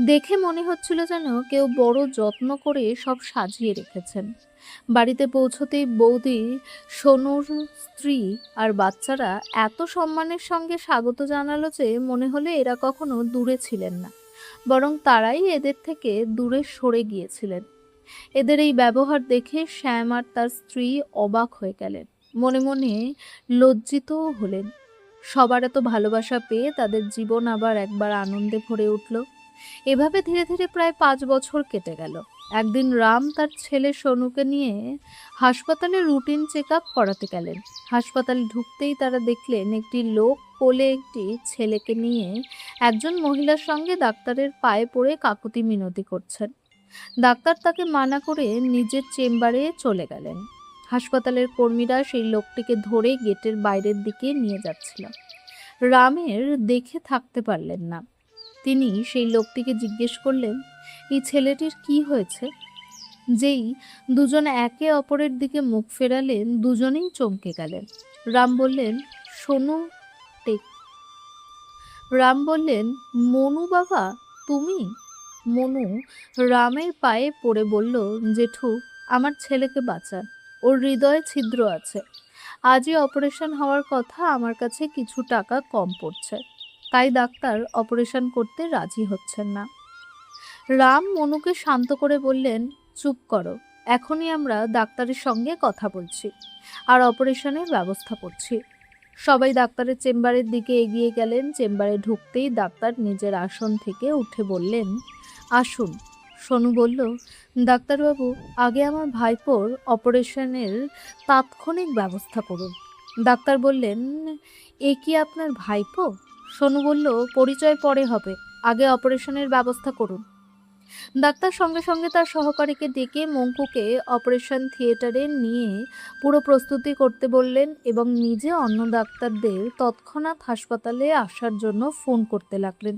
দেখে মনে হচ্ছিল যেন কেউ বড় যত্ন করে সব সাজিয়ে রেখেছেন। বাড়িতে পৌঁছতেই বৌদি, সোনুর স্ত্রী আর বাচ্চারা এত সম্মানের সঙ্গে স্বাগত জানালো যে মনে হলো এরা কখনো দূরে ছিলেন না, বরং তারাই এদের থেকে দূরে সরে গিয়েছিলেন। এদের এই ব্যবহার দেখে শ্যাম আর তার স্ত্রী অবাক হয়ে গেলেন, মনে মনে লজ্জিতও হলেন। সবার এত ভালোবাসা পেয়ে তাদের জীবন আবার একবার আনন্দে ভরে উঠল। এভাবে ধীরে ধীরে প্রায় 5 বছর কেটে গেল। একদিন রাম তার ছেলে সোনুকে নিয়ে হাসপাতালে রুটিন চেক আপ করাতে গেলেন। হাসপাতালে ঢুকতেই তারা দেখলেন একটি লোক কোলে একটি ছেলেকে নিয়ে একজন মহিলার সঙ্গে ডাক্তারের পায়ে পড়ে কাকুতি মিনতি করছেন। ডাক্তার তাকে মানা করে নিজের চেম্বারে চলে গেলেন। হাসপাতালের কর্মীরা সেই লোকটিকে ধরে গেটের বাইরের দিকে নিয়ে যাচ্ছিল। রামের দেখে থাকতে পারলেন না। তিনি সেই লোকটিকে জিজ্ঞেস করলেন, এই ছেলেটির কি হয়েছে? যেই দুজন একে অপরের দিকে মুখ ফেরালেন, দুজনেই চমকে গেলেন। রাম বললেন, সোনু টেক। রাম বললেন, মনু বাবা তুমি? মনু রামের পায়ে পড়ে বলল, জেঠু আমার ছেলেকে বাঁচান, ওর হৃদয়ে ছিদ্র আছে। আজই অপারেশন হওয়ার কথা, আমার কাছে কিছু টাকা কম পড়ছে, তাই ডাক্তার অপারেশন করতে রাজি হচ্ছেন না। রাম মনুকে শান্ত করে বললেন, চুপ করো, এখনই আমরা ডাক্তারের সঙ্গে কথা বলছি আর অপারেশনের ব্যবস্থা করছি। সবাই ডাক্তারের চেম্বারের দিকে এগিয়ে গেলেন। চেম্বারে ঢুকতেই ডাক্তার নিজের আসন থেকে উঠে বললেন, আসুন। সোনু বলল, ডাক্তারবাবু আগে আমার ভাইপোর অপারেশনের তাৎক্ষণিক ব্যবস্থা করুন। ডাক্তার বললেন, এ কি আপনার ভাইপো? সোনু বলল, পরিচয় পরে হবে, আগে অপারেশনের ব্যবস্থা করুন। ডাক্তার সঙ্গে সঙ্গে তার সহকারীকে ডেকে মঙ্কুকে অপারেশন থিয়েটারে নিয়ে পুরো প্রস্তুতি করতে বললেন এবং নিজে অন্য ডাক্তারদের তৎক্ষণাৎ হাসপাতালে আসার জন্য ফোন করতে লাগলেন।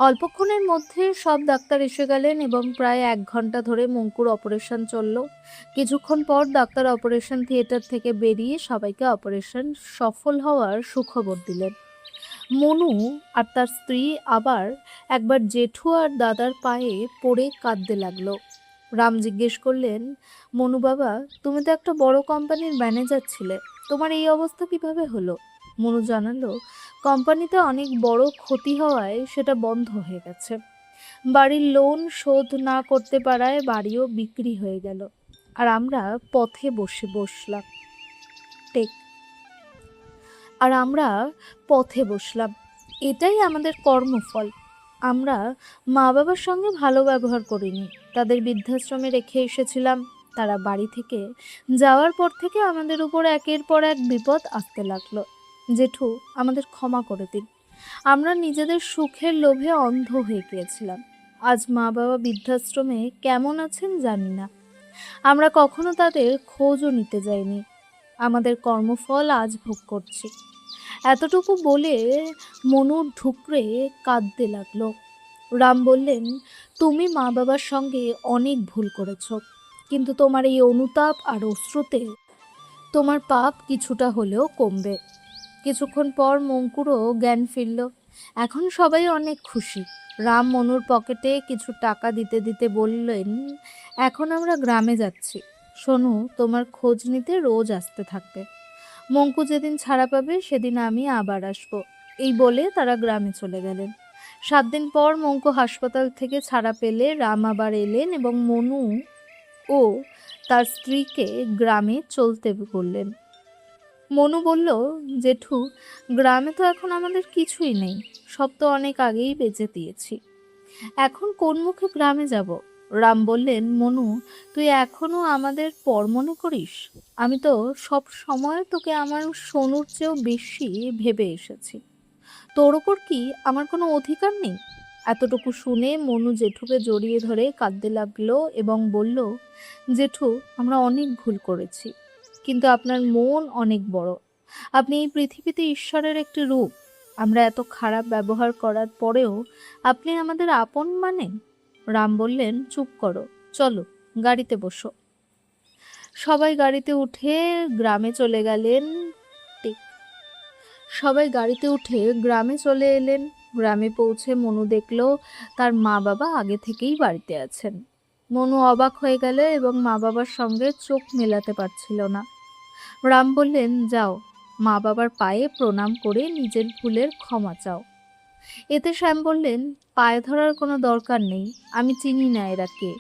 অল্পক্ষণের মধ্যে সব ডাক্তার এসে গেলেন এবং প্রায় 1 ঘন্টা ধরে মঙ্কুর অপারেশন চলল। কিছুক্ষণ পর ডাক্তার অপারেশন থিয়েটার থেকে বেরিয়ে সবাইকে অপারেশন সফল হওয়ার সুখবর দিলেন। মনু আর তার স্ত্রী আবার একবার জেঠু আর দাদার পায়ে পড়ে কাঁদতে লাগলো। রাম জিজ্ঞেস করলেন, মনু বাবা তুমি তো একটা বড় কোম্পানির ম্যানেজার ছিলে, তোমার এই অবস্থা কিভাবে হলো? মনু জানালো, কোম্পানিতে অনেক বড় ক্ষতি হওয়ায় সেটা বন্ধ হয়ে গেছে। বাড়ির লোন শোধ না করতে পারায় বাড়িও বিক্রি হয়ে গেল, আর আমরা পথে বসলাম। টেক আর আমরা পথে বসলাম, এটাই আমাদের কর্মফল। আমরা মা বাবার সঙ্গে ভালো ব্যবহার করিনি, তাদের বৃদ্ধাশ্রমে রেখে এসেছিলাম। তারা বাড়ি থেকে যাওয়ার পর থেকে আমাদের উপর একের পর এক বিপদ আসতে লাগলো। জেঠু আমাদের ক্ষমা করে দিন, আমরা নিজেদের সুখের লোভে অন্ধ হয়ে গিয়েছিলাম। আজ মা বাবা বৃদ্ধাশ্রমে কেমন আছেন জানি না, আমরা কখনো তাদের খোঁজও নিতে যাইনি। আমাদের কর্মফল আজ ভোগ করছি। এতটুকু বলে মনু ঢুকরে কাঁদতে লাগলো। রাম বললেন, তুমি মা বাবার সঙ্গে অনেক ভুল করেছ, কিন্তু তোমার এই অনুতাপ আর অশ্রুতে তোমার পাপ কিছুটা হলেও কমবে। কিছুক্ষণ পর মঙ্কুরও জ্ঞান ফিরল। এখন সবাই অনেক খুশি। রাম মনুর পকেটে কিছু টাকা দিতে দিতে বললেন, এখন আমরা গ্রামে যাচ্ছি, শোনো তোমার খোঁজ নিতে রোজ আসতে থাকবে। মঙ্কু যেদিন ছাড়া পাবে সেদিন আমি আবার আসবো। এই বলে তারা গ্রামে চলে গেলেন। 7 দিন পর মঙ্কু হাসপাতাল থেকে ছাড়া পেলে রাম আবার এলেন এবং মনু ও তার স্ত্রীকে গ্রামে চলতে বললেন। মনু বলল, জেঠু, গ্রামে তো এখন আমাদের কিছুই নেই, সব তো অনেক আগেই বেচে দিয়েছি। এখন কোন মুখে গ্রামে যাব? রাম বললেন, মনু, তুই এখনো আমাদের পর মনে করিস? আমি তো সব সময় তোকে আমার সোনুর চেয়েও বেশি ভেবে এসেছি। তোর ওপর কি আমার কোনো অধিকার নেই? এতটুকু শুনে মনু জেঠুকে জড়িয়ে ধরে কাঁদতে লাগলো এবং বলল, জেঠু, আমরা অনেক ভুল করেছি, কিন্তু আপনার মন অনেক বড়। আপনি এই পৃথিবীতে ঈশ্বরের একটি রূপ। আমরা এত খারাপ ব্যবহার করার পরেও আপনি আমাদের আপন মানেন? রাম বললেন, চুপ করো, চলো গাড়িতে বসো। সবাই গাড়িতে উঠে গ্রামে চলে গেলেন। সবাই গাড়িতে উঠে গ্রামে চলে এলেন। গ্রামে পৌঁছে মনু দেখল তার মা বাবা আগে থেকেই বাড়িতে আছেন। মনু অবাক হয়ে গেল এবং মা বাবার সঙ্গে চোখ মেলাতে পারছিল না। রাম বললেন, যাও, মা বাবার পায়ে প্রণাম করে নিজের ভুলের ক্ষমা চাও। এতে শ্যাম বললেন, পায়ে ধরার কোনো দরকার নেই, আমি চিনি না এরা কে।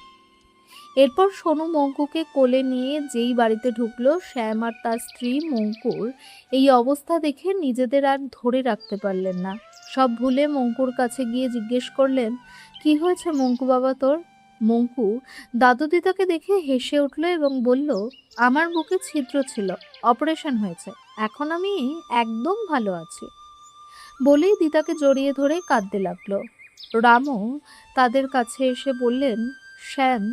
এরপর সোনু মঙ্কুকে কোলে নিয়ে যেই বাড়িতে ঢুকলো, শ্যাম আর তার স্ত্রী মঙ্কুর এই অবস্থা দেখে নিজেদের আর ধরে রাখতে পারলেন না। সব ভুলে মঙ্কুর কাছে গিয়ে জিজ্ঞেস করলেন, কি হয়েছে মঙ্কু বাবা তোর? মঙ্কু দাদু দিদাকে দেখে হেসে উঠল এবং বলল, আমার বুকে ছিদ্র ছিল, অপারেশন হয়েছে, এখন আমি একদম ভালো আছি। বলেই দিদাকে জড়িয়ে ধরে কাঁদতে লাগলো। রামও তাদের কাছে এসে বললেন, শ্যাম,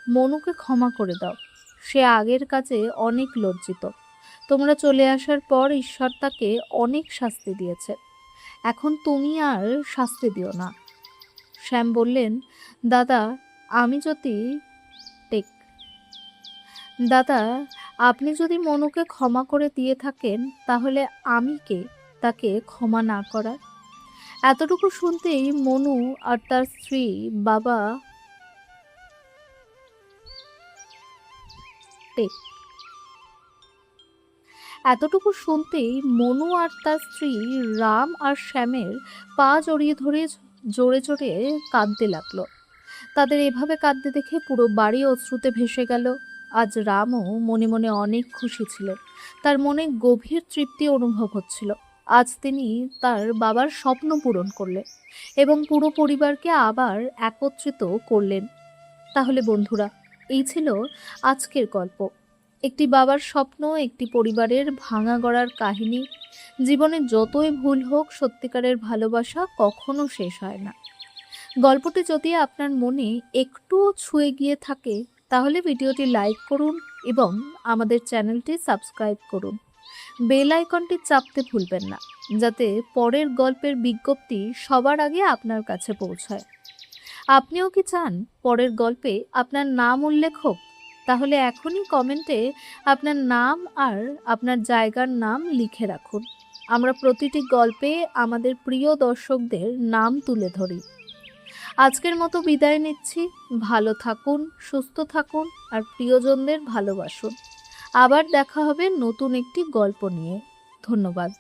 মনুকে ক্ষমা করে দাও, সে আগের কাজে অনেক লজ্জিত। তোমরা চলে আসার পর ঈশ্বর তাকে অনেক শাস্তি দিয়েছে, এখন তুমি আর শাস্তি দিও না। শ্যাম বললেন, দাদা, আমি যদি টেক দাদা, আপনি যদি মনুকে ক্ষমা করে দিয়ে থাকেন, তাহলে আমি কে তাকে ক্ষমা না করার? এতটুকু শুনতেই মনু আর তার স্ত্রী বাবা টেক এতটুকু শুনতেই মনু আর তার স্ত্রী রাম আর শ্যামের পা জড়িয়ে ধরে জোরে জোরে কাঁদতে লাগলো। তাদের এভাবে কাঁদতে দেখে পুরো বাড়ি অশ্রুতে ভেসে গেল। আজ রামও মনে মনে অনেক খুশি ছিল। তার মনে গভীর তৃপ্তি অনুভব হচ্ছিল। আজ তিনি তার বাবার স্বপ্ন পূরণ করলেন এবং পুরো পরিবারকে আবার একত্রিত করলেন। তাহলে বন্ধুরা, এই ছিল আজকের গল্প। একটি বাবার স্বপ্ন, একটি পরিবারের ভাঙা গড়ার কাহিনী। জীবনে যতই ভুল হোক, সত্যিকারের ভালোবাসা কখনো শেষ হয় না। গল্পটি যদি আপনার মনে একটুও ছুঁয়ে গিয়ে থাকে, তাহলে ভিডিওটি লাইক করুন এবং আমাদের চ্যানেলটি সাবস্ক্রাইব করুন। বেল আইকনটি চাপতে ভুলবেন না, যাতে পরের গল্পের বিজ্ঞপ্তি সবার আগে আপনার কাছে পৌঁছায়। আপনিও কি চান পরের গল্পে আপনার নাম উল্লেখ হোক? তাহলে এখনই কমেন্টে আপনার নাম আর আপনার জায়গার নাম লিখে রাখুন। আমরা প্রতিটি গল্পে আমাদের প্রিয় দর্শকদের নাম তুলে ধরি। আজকের মতো বিদায় নিচ্ছি। ভালো থাকুন, সুস্থ থাকুন আর প্রিয়জনদের ভালোবাসুন। আবার দেখা হবে নতুন একটি গল্প নিয়ে। ধন্যবাদ।